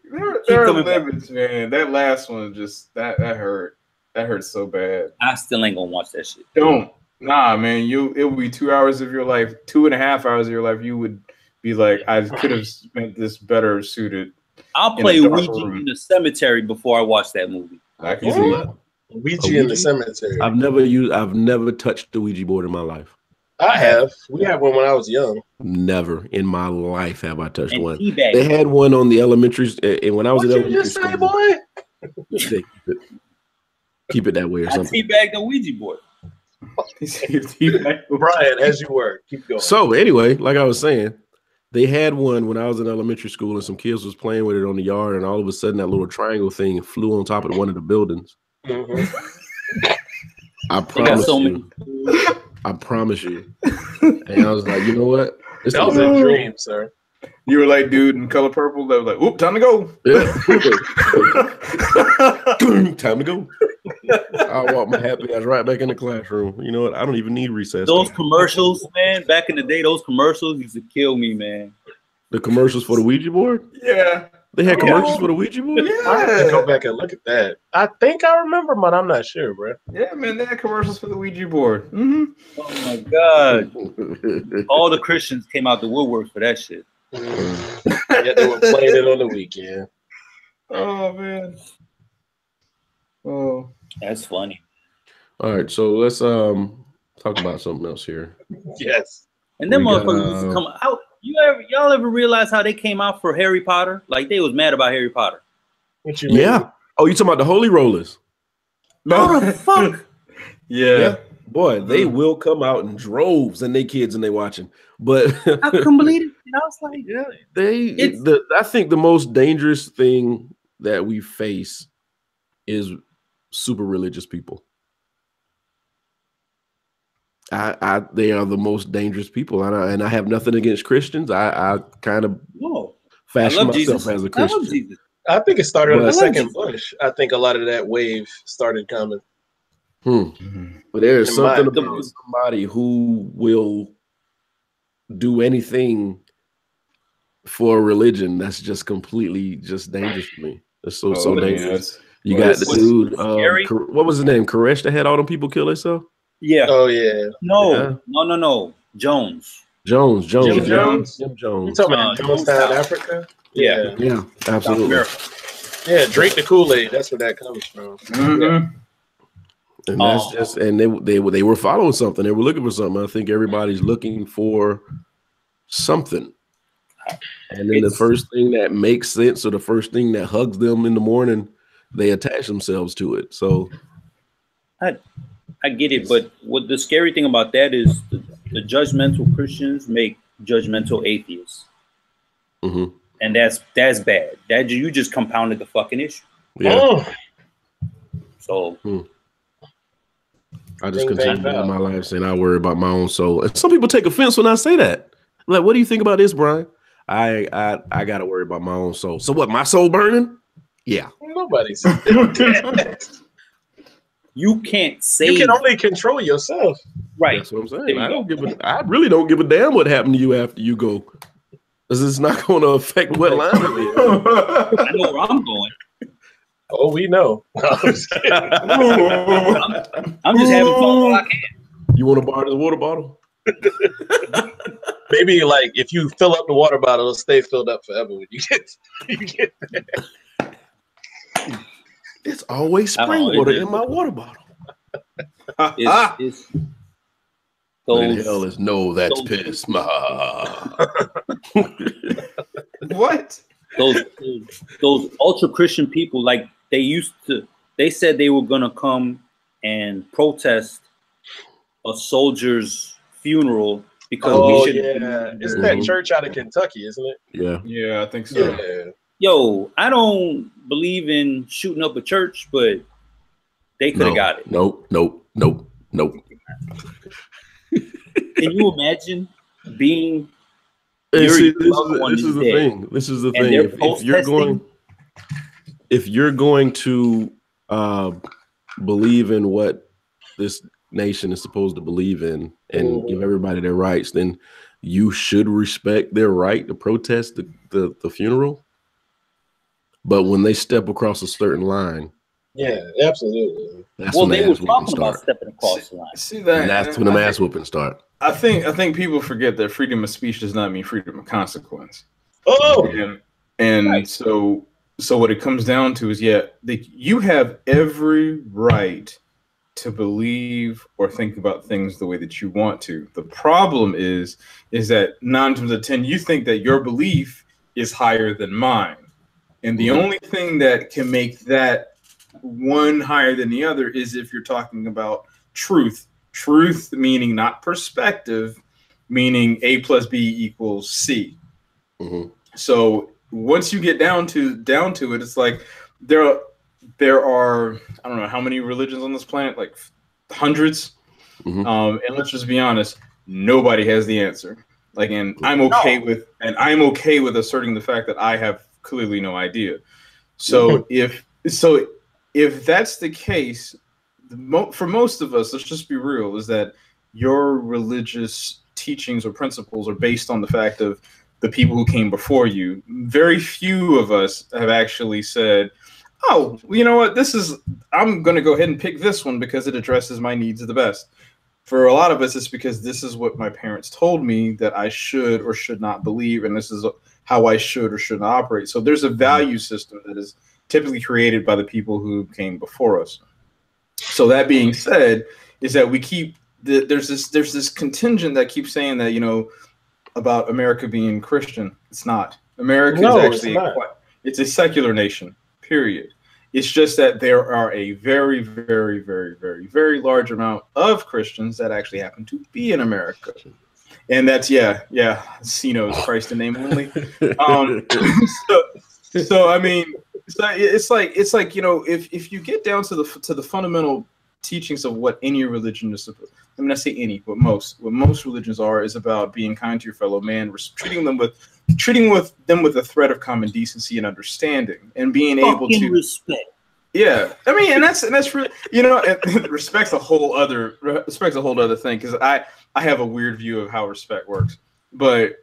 There are limits, man. That last one just that hurt. That hurt so bad.
I still ain't gonna watch that shit.
Don't. Nah, man. It will be 2 hours of your life, 2.5 hours of your life. You would be like, I could have spent this better suited.
I'll play Ouija in the cemetery before I watch that movie.
I can see that.
Ouija in the cemetery.
I've never touched the Ouija board in my life.
I have. We had one when I was young.
Never in my life have I touched one.
Teabag.
They had one on the elementary, and when I was in elementary
school. What you just say, boy?
Keep it that way or something.
Teabag the Ouija board.
Brian, as you were. Keep going.
So anyway, like I was saying, they had one when I was in elementary school, and some kids was playing with it on the yard, and all of a sudden that little triangle thing flew on top of one of the buildings. I promise you. And I was like, you know what?
That was a dream, sir.
You were like dude in Color Purple. They were like, "Oop, time to go."
Yeah. Time to go. I walk my happy ass right back in the classroom. You know what? I don't even need recess.
Those commercials, man, back in the day, those commercials used to kill me, man.
The commercials for the Ouija board?
Yeah.
They had commercials for the Ouija board?
Yeah.
I have to go back and look at that. I think I remember, but I'm not sure, bro.
Yeah, man, they had commercials for the Ouija board. Mm-hmm.
Oh my god! All the Christians came out the woodworks for that shit.
Yeah, they were playing it on the weekend.
Oh man. Oh,
that's funny.
All right, so let's talk about something else here.
Yes.
And then motherfuckers come out. Y'all ever realize how they came out for Harry Potter? Like they was mad about Harry Potter.
What you mean?
Yeah. Oh, you talking about the Holy Rollers?
No, the fuck.
Yeah.
Boy, they will come out in droves and they kids and they watching. But
I couldn't believe it. And I was like,
yeah, I think the most dangerous thing that we face is super religious people. They are the most dangerous people, and I have nothing against Christians. I kind of fashion myself
Jesus.
as a Christian.
I think it started on the second Bush. I think a lot of that wave started coming.
But there's something about somebody who will do anything for a religion that's just completely just dangerous to me. It's so dangerous. You got the dude. What was his name? Koresh that had all them people kill themselves.
Yeah.
Oh yeah.
No. Jones.
Jim Jones.
You talking about Jonestown, Africa?
Yeah, absolutely.
Yeah, drink the Kool-Aid. That's where that comes from.
Mm-hmm.
And that's just, and they were following something. They were looking for something. I think everybody's looking for something. And then the first thing that makes sense, or the first thing that hugs them in the morning, they attach themselves to it. So
I get it, but what the scary thing about that is the judgmental Christians make judgmental atheists.
Mm-hmm.
And that's bad. That you just compounded the fucking issue.
Yeah.
So
I just continue to live my life saying I worry about my own soul. And some people take offense when I say that. Like, what do you think about this, Brian? I gotta worry about my own soul. So what? My soul burning? Yeah.
Nobody's.
You can't say.
You can only control yourself.
Right.
That's what I'm saying. I really don't give a damn what happened to you after you go. Because it's not going to affect what line it is.
I know where I'm going.
Oh, we know.
I'm just having fun while I can.
You want to borrow the water bottle?
Maybe like if you fill up the water bottle, it'll stay filled up forever when you get there.
It's always spring water in my water bottle.
It's
what in hell is that's piss.
What?
Those ultra Christian people, like they said they were gonna come and protest a soldier's funeral because
isn't that church out of Kentucky, isn't it?
Yeah, I think so.
Yeah.
Yo, I don't believe in shooting up a church, but they could have got it.
Nope.
Can you imagine being?
This is the thing. This is the thing. If you're going to believe in what this nation is supposed to believe in and give everybody their rights, then you should respect their right to protest the funeral. But when they step across a certain line,
yeah, absolutely.
That's when
they were talking about stepping across the line.
See that?
And that's when the ass whooping start.
I think people forget that freedom of speech does not mean freedom of consequence. And so what it comes down to is, you have every right to believe or think about things the way that you want to. The problem is that 9 times out of 10, you think that your belief is higher than mine. And the only thing that can make that one higher than the other is if you're talking about truth. Truth meaning not perspective, meaning A plus B equals C. Mm-hmm. So once you get down to it, it's like there are I don't know how many religions on this planet, like hundreds. Mm-hmm. And let's just be honest, nobody has the answer. Like, and I'm okay with asserting the fact that I have clearly no idea. So if that's the case, for most of us, let's just be real, is that your religious teachings or principles are based on the fact of the people who came before you. Very few of us have actually said, oh, you know what, I'm going to go ahead and pick this one because it addresses my needs the best. For a lot of us, it's because this is what my parents told me that I should or should not believe, and this is how I should or should not operate. So there's a value system that is typically created by the people who came before us. So that being said, is that we keep there's this contingent that keeps saying that, you know, about America being Christian. It's not. America is actually it's a secular nation. Period. It's just that there are a very, very, very, very, very large amount of Christians that actually happen to be in America. And that's, Cino's Christ in name only. So I mean, it's like, you know, if you get down to the fundamental teachings of what any religion is supposed, I mean, I say any, but what most religions is about being kind to your fellow man, treating them with a thread of common decency and understanding, and being able to
respect.
Yeah, I mean, and that's really, you know, respect's a whole other thing, because I have a weird view of how respect works, but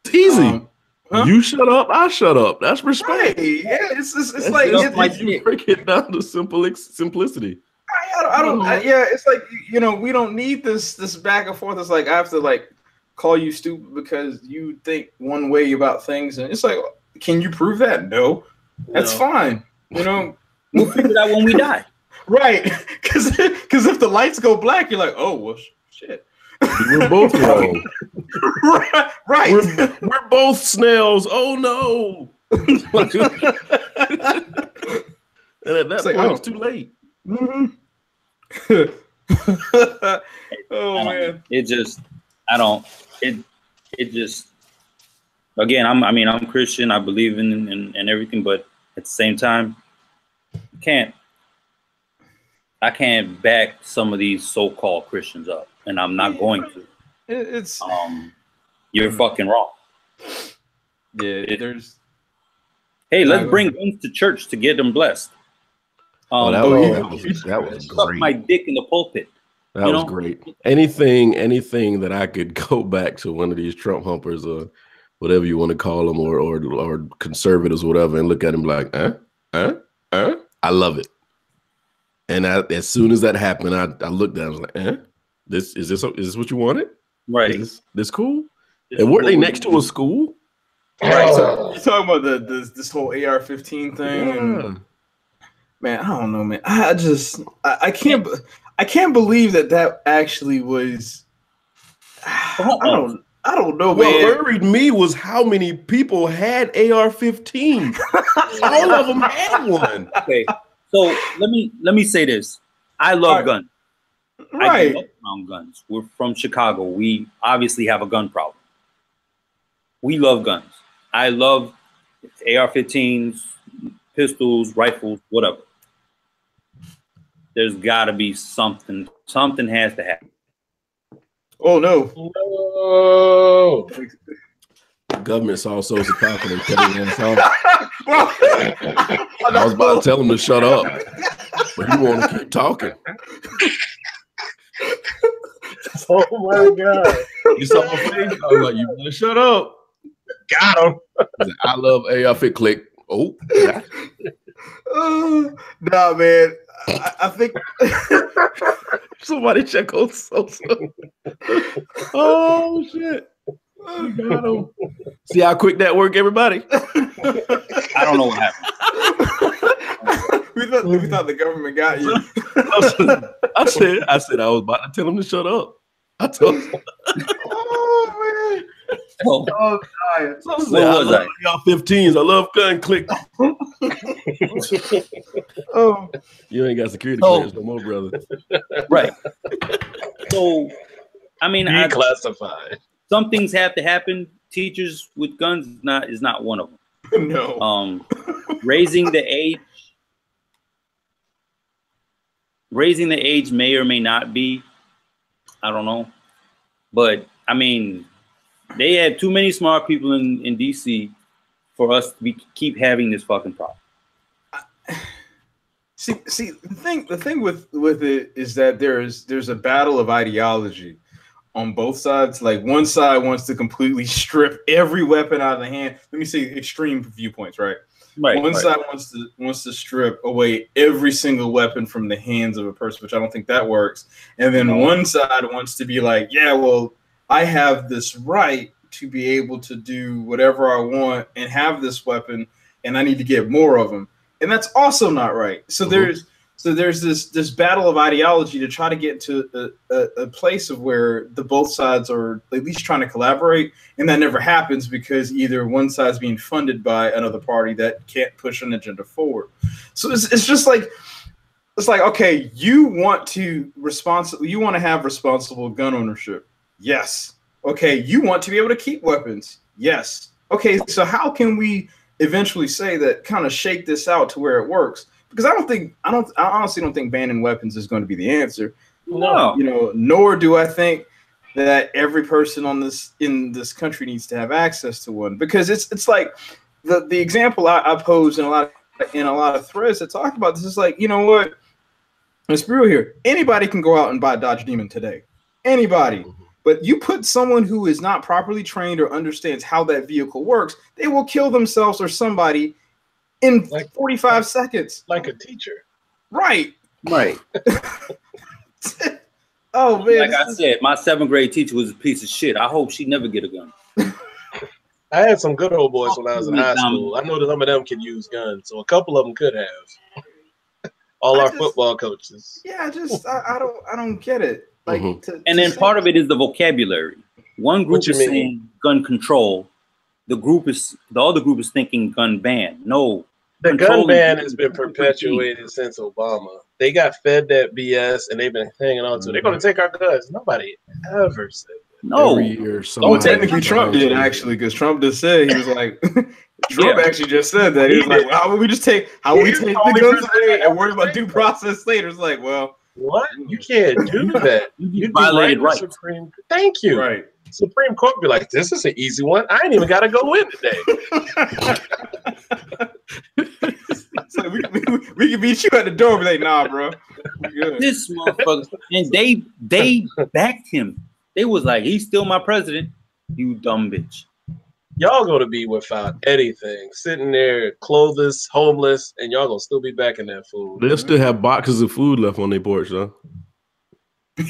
it's easy. You shut up, I shut up. That's respect.
Right. Yeah, it's like
you break it down to simplicity.
It's like, you know, we don't need this back and forth. It's like I have to like call you stupid because you think one way about things, and it's like, can you prove that? No, that's fine. You know,
we'll figure it out when we die.
Right? Because if the lights go black, you're like, oh well, shit.
We're both wrong.
Right.
We're both snails. Oh no. And at that point, it's too late.
Mm-hmm. Man.
Again, I'm Christian. I believe in everything, but at the same time, I can't back some of these so-called Christians up, and I'm not going to. You're fucking wrong.
Yeah,
Hey, let's bring guns to church to get them blessed.
That was
suck
great.
My dick in the pulpit.
That was great. Anything that I could go back to one of these Trump humpers or whatever you want to call them, or conservatives, whatever, and look at him like, I love it. And as soon as that happened, I looked at him, I was like, is this what you wanted?
Right.
Is this cool? And weren't they next to a school?
Right. So you're talking about this whole AR-15 thing.
Yeah.
And, man, I don't know, man. I can't believe that actually was. I don't know, man.
What worried me was how many people had AR-15. All of them had one.
Okay, so let me say this. I love guns.
Right.
I grew up around guns. We're from Chicago. We obviously have a gun problem. We love guns. I love AR-15s, pistols, rifles, whatever. There's got to be something. Something has to happen.
Oh no!
No. The government's all sorts of talking and cutting ass off. I was about to tell him to shut up, but he want to keep talking.
Oh my god!
You saw my face. I was like, "You better shut up."
Got him.
I love AR-15. Click. Oh.
Nah, man. I think
somebody check on Sosa. Oh shit! You got him. See how quick that worked, everybody.
I don't know what happened.
we thought the government got you.
I said I was about to tell him to shut up. I told him.
Oh man.
Oh,
I love y'all 15s. I love gun click.
Oh,
you ain't got security clearance no more, brother.
Right. So, I mean,
declassified.
Some things have to happen. Teachers with guns is not one of them.
No.
Raising the age may or may not be. I don't know, but I mean, They had too many smart people in DC for us to keep having this fucking problem.
See, the thing with it is that there's a battle of ideology on both sides. Like one side wants to completely strip every weapon out of the hand. Let me say extreme viewpoints, right? One side wants to strip away every single weapon from the hands of a person, which I don't think that works. And then one side wants to be like, yeah, well, I have this right to be able to do whatever I want and have this weapon, and I need to get more of them. And that's also not right. So there's this battle of ideology to try to get to a place of where the both sides are at least trying to collaborate, and that never happens because either one side's being funded by another party that can't push an agenda forward. So it's just like, it's like, okay, you want to have responsible gun ownership. Yes. Okay, you want to be able to keep weapons. Yes. Okay, so how can we eventually say that, kind of shake this out to where it works? Because I honestly don't think banning weapons is going to be the answer.
No.
You know, nor do I think that every person in this country needs to have access to one. Because it's like the example I pose in a lot of threads that talk about this is like, you know what? Let's be real here. Anybody can go out and buy a Dodge Demon today. Anybody. But you put someone who is not properly trained or understands how that vehicle works, they will kill themselves or somebody in 45 seconds.
Like a teacher.
Right.
Oh, man. Like I said, my 7th grade teacher was a piece of shit. I hope she never get a gun.
I had some good old boys when I was in high school. I know that some of them can use guns, so a couple of them could have. Our football coaches.
Yeah, I don't get it. Like,
then part of it is the vocabulary. One group is saying gun control. The other group is thinking gun ban. No,
the gun ban has been perpetuated since Obama. They got fed that BS and they've been hanging on to it. They're going to take our guns. Nobody ever said that.
No.
Every year,
technically Trump did actually, because Trump just said, he was like, Trump actually just said that. He was like, well, how would we take the guns away and worry about due process later? It's like, well,
what? You can't do that. You violated rights. Thank you.
Right.
Supreme Court be like, this is an easy one. I ain't even got to go in today.
So we can beat you at the door, but like, nah, bro.
This motherfucker, and they backed him. They was like, he's still my president. You dumb bitch.
Y'all gonna be without anything, sitting there, clothless, homeless, and y'all gonna still be back in that food.
They'll still have boxes of food left on their porch, though.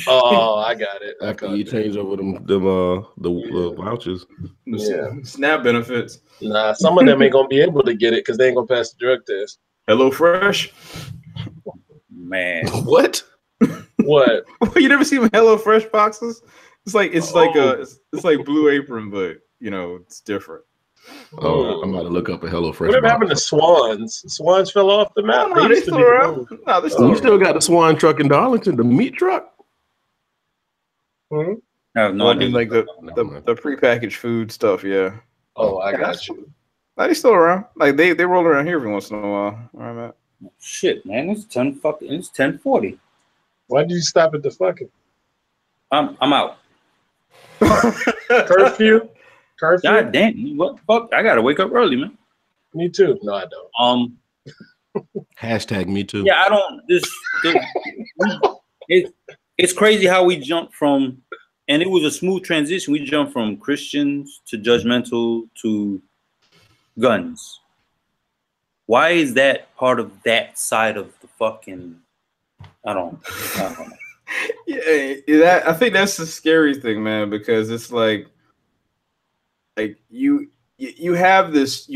Oh, I got it.
After you change over the vouchers.
Yeah. SNAP benefits.
Nah, some of them ain't gonna be able to get it because they ain't gonna pass the drug test.
HelloFresh.
Man.
What?
What?
You never seen HelloFresh boxes? It's like Blue Apron, but you know, it's different.
Oh, I'm about to look up a HelloFresh.
Whatever happened to Swans? Swans fell off the map.
No, they still around. No,
you still got the Swan truck in Darlington, the meat truck.
I have no idea. Like the prepackaged food stuff, yeah.
Oh, I got you.
They still around. Like they roll around here every once in a while. Where I'm at.
Shit, man, it's 10:40.
Why did you stop at the fucking?
I'm out.
Curfew.
God damn, what the fuck? I gotta wake up early, man.
Me too. No, I don't.
Hashtag me too.
Yeah, I don't. It's crazy how we jumped from, and it was a smooth transition. We jumped from Christians to judgmental to guns. Why is that part of that side of the fucking? I don't know.
Yeah, I think that's the scary thing, man, because it's like you have this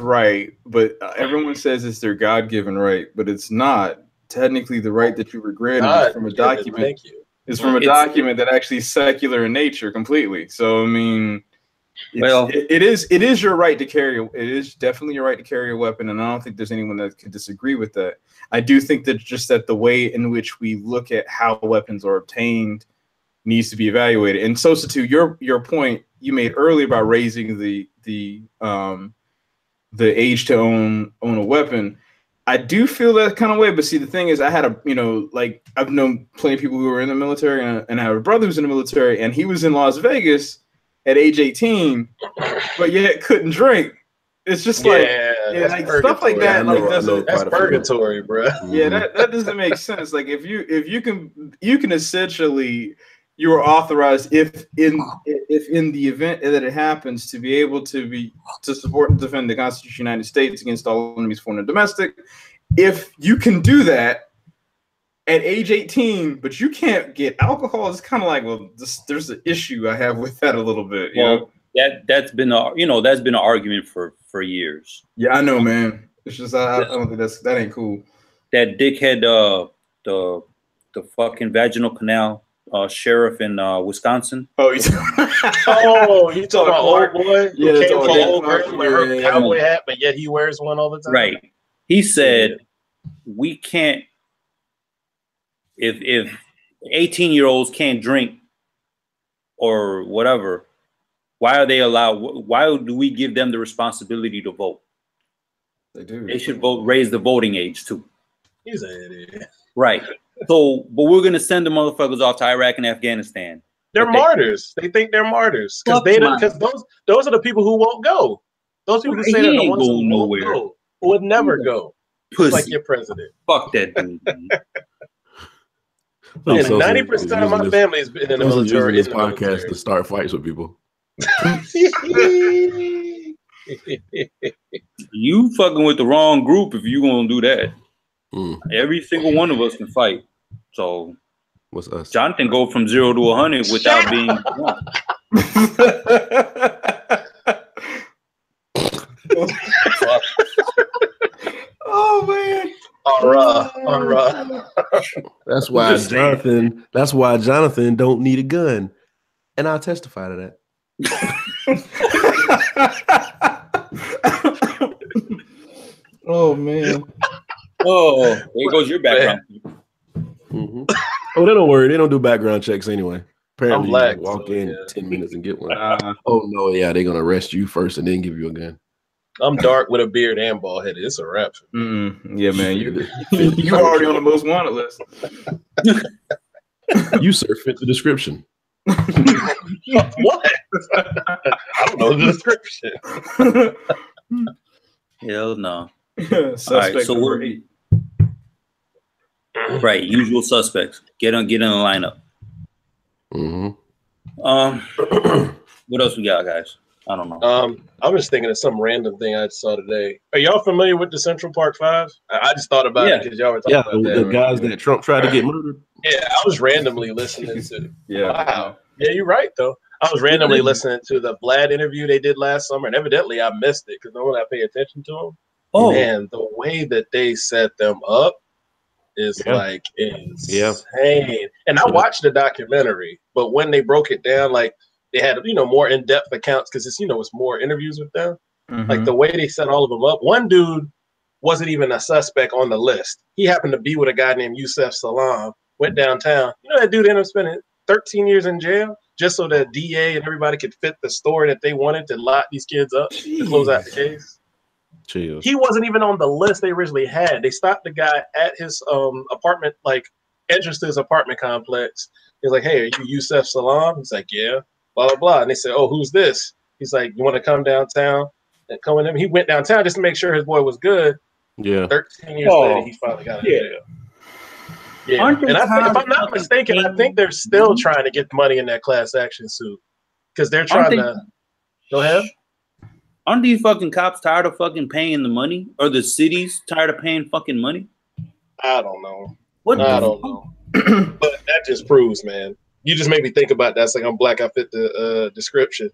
right, but everyone says it's their God-given right, but it's not. Technically, the right that you were granted from a document document that actually is secular in nature completely. So I mean, it is your right to carry. It is definitely your right to carry a weapon, and I don't think there's anyone that could disagree with that. I do think that the way in which we look at how weapons are obtained needs to be evaluated. And so to your point you made earlier about raising the age to own a weapon, I do feel that kind of way. But see, the thing is, I've known plenty of people who were in the military, and I have a brother who's in the military, and he was in Las Vegas at age 18, but yet couldn't drink. It's just like stuff like that.
That's purgatory, bro.
Yeah, that doesn't make sense. Like if you can essentially, you are authorized if in the event that it happens to be able to support and defend the Constitution of the United States against all enemies, foreign and domestic. If you can do that at age 18, but you can't get alcohol, it's kind of like, well, there's an issue I have with that a little bit. You know?
That's been an argument for years.
Yeah, I know, man. It's just I don't think that ain't cool.
That dickhead, the fucking vaginal canal sheriff in Wisconsin.
Oh, you talking about old boy?
Yeah,
who came from old girl with her cowboy hat, but yet he wears one all the time.
Right. He said, we can't. If 18-year-olds can't drink or whatever, why are they allowed? Why do we give them the responsibility to vote?
They do.
They should raise the voting age too.
He's an idiot.
Right. So, but we're gonna send the motherfuckers off to Iraq and Afghanistan.
They're martyrs. They think they're martyrs because those are the people who won't go. Those people who say that the ones who won't go, who would never go. Pussy. Like your president.
Fuck that dude.
And 90% of my family has been in the military.
This podcast to start fights with people.
You fucking with the wrong group if you gonna do that. Every single one of us can fight. So
what's us?
Jonathan go from 0 to 100 without being one.
Oh man.
All right.
That's why Jonathan don't need a gun. And I'll testify to that.
Oh man.
Oh, there goes your background.
Mm-hmm. Oh, they don't worry. They don't do background checks anyway. Apparently,
I'm black,
you walk in 10 minutes and get one. Oh no, yeah, they're gonna arrest you first and then give you a gun.
I'm dark with a beard and bald headed. It's a wrap.
Yeah, man. You're already on the most wanted list.
You sir fit the description.
What? I don't know the description.
Hell no. All right, so we're right. Usual suspects. Get in the lineup. What else we got, guys? I don't know.
I was thinking of some random thing I saw today. Are y'all familiar with the Central Park 5? I just thought about it because y'all were talking about that.
The guys that Trump tried to get murdered.
Yeah, I was randomly listening to.
Wow.
Yeah, you're right though. I was randomly listening to the Vlad interview they did last summer, and evidently I missed it because normally I pay attention to them. Oh, man, the way that they set them up is like insane. And I watched the documentary, but when they broke it down, like they had more in-depth accounts because it's more interviews with them. Like the way they set all of them up. One dude wasn't even a suspect on the list. He happened to be with a guy named Yusef Salam. Went downtown. That dude ended up spending 13 years in jail just so the DA and everybody could fit the story that they wanted to lock these kids up to close out the case.
Jeez.
He wasn't even on the list they originally had. They stopped the guy at his apartment, like entrance to his apartment complex. He's like, "Hey, are you Yusef Salam?" He's like, "Yeah." Blah blah blah. And they said, "Oh, who's this?" He's like, "You want to come downtown?" And come with him. He went downtown just to make sure his boy was good.
Yeah.
13 years later, he finally got out of jail. Yeah, and if I'm not mistaken, I think they're still trying to get money in that class action suit because they're trying to. Go ahead.
Aren't these fucking cops tired of fucking paying the money, or the cities tired of paying fucking money?
I don't know. I don't know. But that just proves, man. You just made me think about that. It's like I'm black. I fit the description.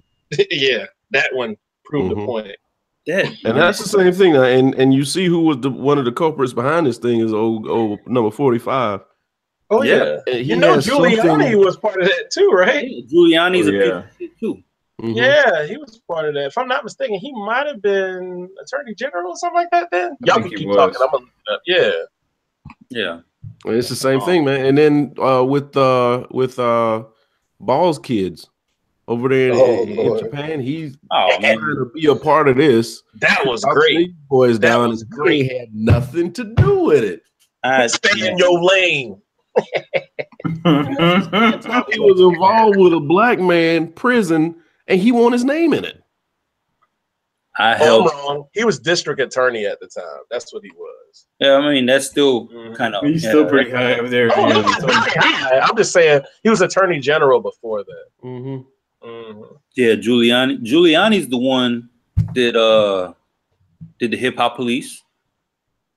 Yeah, that one proved the point.
And that's the same thing. And you see who was one of the culprits behind this thing is old number 45.
Oh yeah, Giuliani was part of that too, right?
Yeah, Giuliani's a piece of shit too.
Yeah, he was part of that. If I'm not mistaken, he might have been Attorney General or something like that. Then y'all can keep talking. I'm gonna look it up.
Yeah.
It's the same thing, man. And then with Ball's kids. Over there in Japan, he's trying to be a part of this.
That was great.
Boys down his grade had nothing to do with it.
Stay in your lane.
He was involved with a black man prison and he want his name in it.
Wrong. He was district attorney at the time. That's what he was.
Yeah, I mean that's still kind of.
He's still pretty high over there.
I'm just saying he was attorney general before that.
Yeah, Giuliani's the one that did the hip hop police.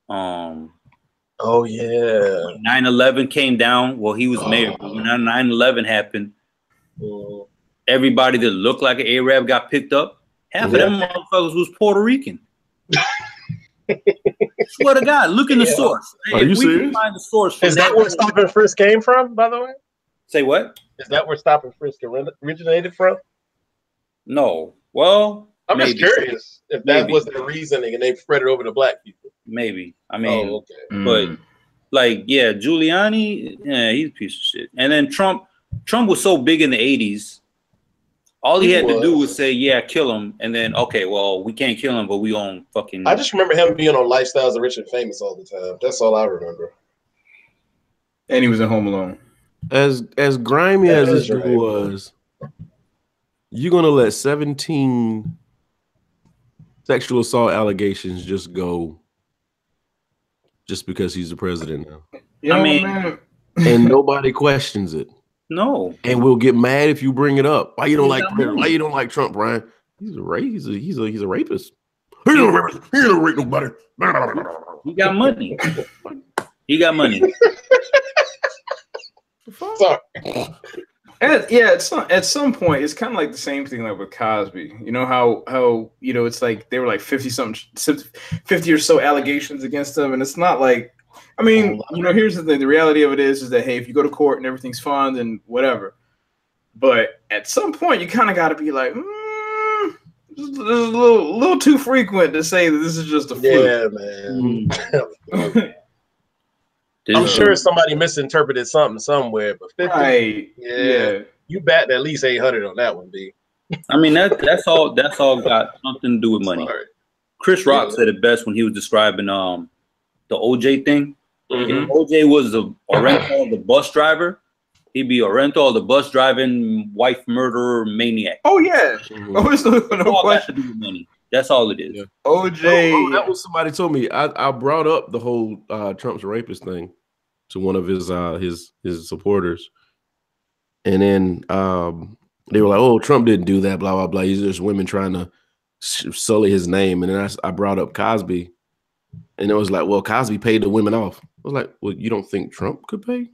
Oh yeah.
9/11 came down. Well, he was mayor, but when 9/11 happened, everybody that looked like an Arab got picked up. Half of them motherfuckers was Puerto Rican. Swear to God, look in the source.
Are you serious?
Find the source.
Is that where Stop and Frisk came from, by the way?
Say what?
Is that where Stop and Frisk originated from?
No. Well,
I'm just curious if that was the reasoning and they spread it over to black people.
Maybe. I mean, but like, yeah, Giuliani, yeah, he's a piece of shit. And then Trump was so big in the 80s. All he had to do was say, yeah, kill him. And then, okay, well, we can't kill him, but we own fucking.
I just remember him being on Lifestyles of Rich and Famous all the time. That's all I remember.
And he was in Home Alone.
As grimy as this dude was, you're going to let 17 sexual assault allegations just go just because he's the president now.
Yeah, I mean,
and nobody questions it.
No,
and we'll get mad if you bring it up. Why you don't like Trump, Brian? He's a rapist. He don't rape nobody.
He got money. He got money.
Sorry. At some point, it's kind of like the same thing like with Cosby. You know how it's like they were like 50 or so allegations against him, and it's not like. I mean, here's the thing. The reality of it is that, hey, if you go to court and everything's fine, then whatever. But at some point, you kind of got to be like, this is a little too frequent to say that this is just a fluke.
Yeah, man. I'm sure somebody misinterpreted something somewhere, but 50,
right? Yeah,
you backed at least 800 on that one, B.
I mean, that's all got something to do with money. Sorry. Chris Rock said it best when he was describing the OJ thing. If OJ was a rental the bus driver, he'd be a rental the bus driving wife murderer maniac.
Oh yeah, no
question. Money. That's all it is. Yeah.
OJ.
That was somebody told me. I brought up the whole Trump's rapist thing to one of his supporters, and then they were like, "Oh, Trump didn't do that." Blah blah blah. He's just women trying to sully his name. And then I brought up Cosby. And it was like, well, Cosby paid the women off. I was like, well, you don't think Trump could pay?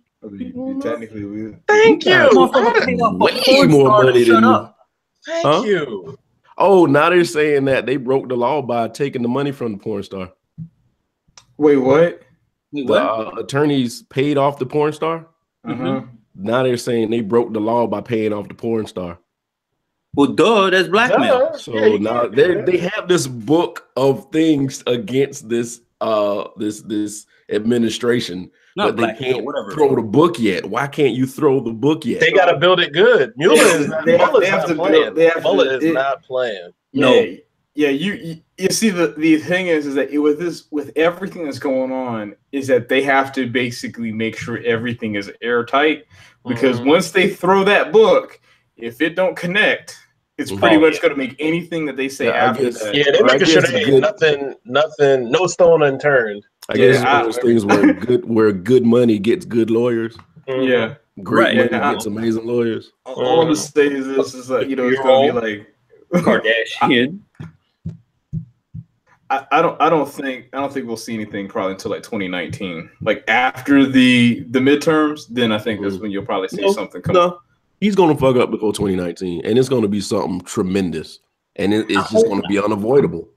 Technically, we.
Thank you.
Way more money than you.
Thank you.
Oh, now they're saying that they broke the law by taking the money from the porn star.
Wait, what?
The attorneys paid off the porn star. Now they're saying they broke the law by paying off the porn star.
Well, duh, that's blackmail.
So now they have this book of things against this this administration, but they can't throw the book yet. Why can't you throw the book yet?
They got to build it good. Mueller is not playing.
No. Yeah, you see the thing is that with everything that's going on is that they have to basically make sure everything is airtight, because once they throw that book, if it don't connect, it's pretty much going to make anything that they say after that.
Yeah, they're making sure there ain't nothing, no stone unturned.
I guess it's one of those things where good money gets good lawyers.
Yeah,
great money gets amazing lawyers.
All I'm gonna say is this is like, it's going to be like
Kardashian.
I don't think we'll see anything probably until like 2019. Like after the midterms, then I think that's when you'll probably see something come up.
He's going to fuck up before 2019, and it's going to be something tremendous, and it's just going to be unavoidable.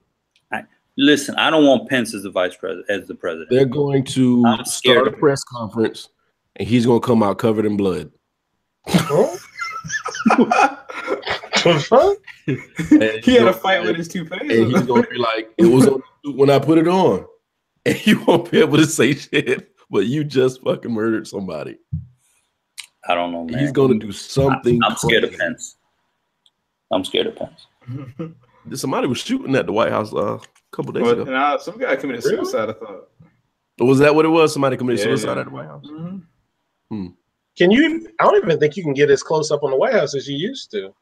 Listen, I don't want Pence as the vice president, as the president.
They're going to start a press conference, and he's going to come out covered in blood.
He had a fight with his toupee.
And he's going to be like, it was on when I put it on. And you won't be able to say shit, but you just fucking murdered somebody.
I don't know, man.
He's going to do something.
I'm scared of Pence. I'm scared of Pence.
Somebody was shooting at the White House a couple days ago.
Some guy committed suicide, I thought.
Was that what it was? Somebody committed suicide at the White House?
Can you? I don't even think you can get as close up on the White House as you used to.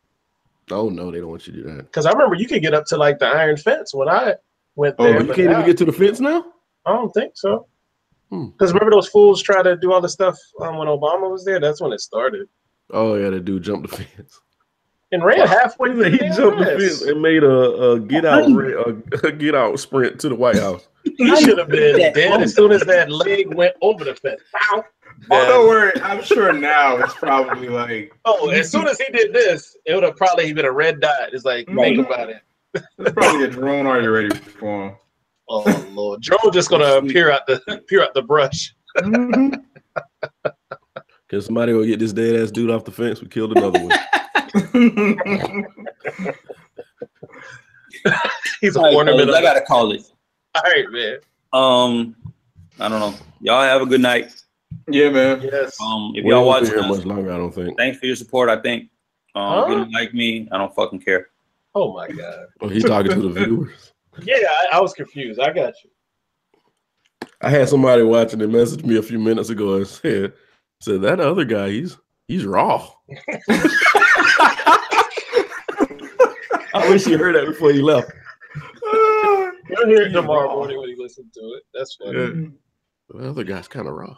Oh no, they don't want you to do that.
Because I remember you could get up to like the iron fence when I went there.
Oh, you can't even get to the fence now?
I don't think so. Because remember those fools try to do all the stuff when Obama was there? That's when it started.
Oh yeah, the dude jumped the fence.
And ran halfway.
He jumped the fence and made a get out sprint to the White House.
He should have been dead as soon as that leg went over the fence. Pow.
Oh, don't worry. I'm sure now it's probably like.
Oh, as soon as he did this, it would have probably been a red dot. It's like, think about it.
There's probably a drone already ready for him.
Oh Lord, drone just gonna appear out the brush.
Can somebody go get this dead ass dude off the fence? We killed another one.
He's an ornament.
I gotta call it.
All right, man.
I don't know. Y'all have a good night.
Yeah, man.
Yes.
If y'all watch
here much longer, I don't think.
Thanks for your support. I think. If you don't like me, I don't fucking care.
Oh my God.
Oh, he's talking to the viewers.
Yeah, I was confused. I got you.
I had somebody watching and message me a few minutes ago and said that other guy, he's raw. I wish you heard that before you left.
You'll hear it tomorrow morning when you listen to it. That's funny.
Yeah. The other guy's kind of raw.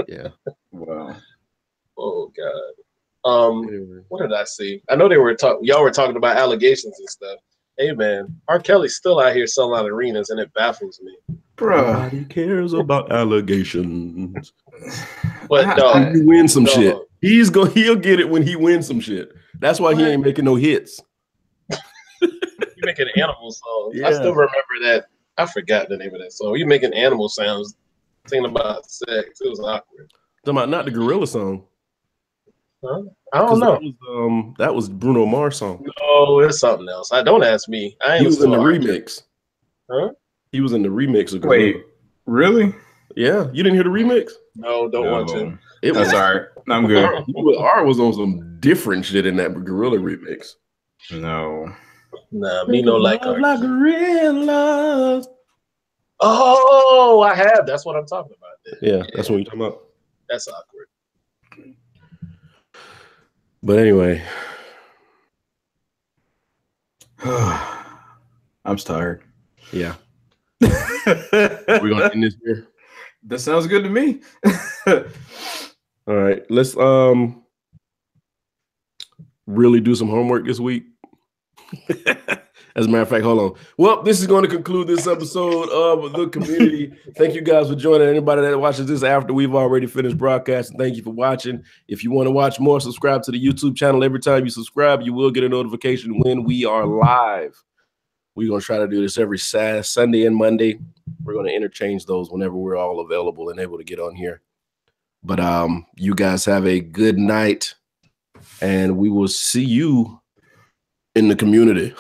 Yeah.
Wow.
Oh God. What did I see? I know y'all were talking about allegations and stuff. Hey man, R. Kelly's still out here selling out arenas, and it baffles me.
Bruh.
Nobody cares about allegations.
But
you win some shit. He'll get it when he wins some shit. That's why he ain't making no hits.
You making animal songs.
Yeah.
I still remember that. I forgot the name of that song. You making animal sounds, singing about sex. It was awkward.
Talking about not the gorilla song.
Huh? I don't know.
That was Bruno Mars song.
No, it's something else. Don't ask me.
He was in the remix.
Huh?
He was in the remix of Gorilla.
Wait, really?
Yeah, you didn't hear the remix?
No, don't want to.
That's all right. I'm good.
R was on some different shit in that Gorilla remix.
No.
Nah, me no like
gorillas.
Oh, I have. That's what I'm talking about.
Yeah, that's what you're talking about.
That's awkward.
But anyway, I'm tired.
Yeah. We're gonna end this here.
That sounds good to me.
All right, let's really do some homework this week. As a matter of fact, hold on. Well, this is going to conclude this episode of The Community. Thank you guys for joining. Anybody that watches this after we've already finished broadcasting, thank you for watching. If you want to watch more, subscribe to the YouTube channel. Every time you subscribe, you will get a notification when we are live. We're going to try to do this every Sunday and Monday. We're going to interchange those whenever we're all available and able to get on here. But you guys have a good night, and we will see you in the community.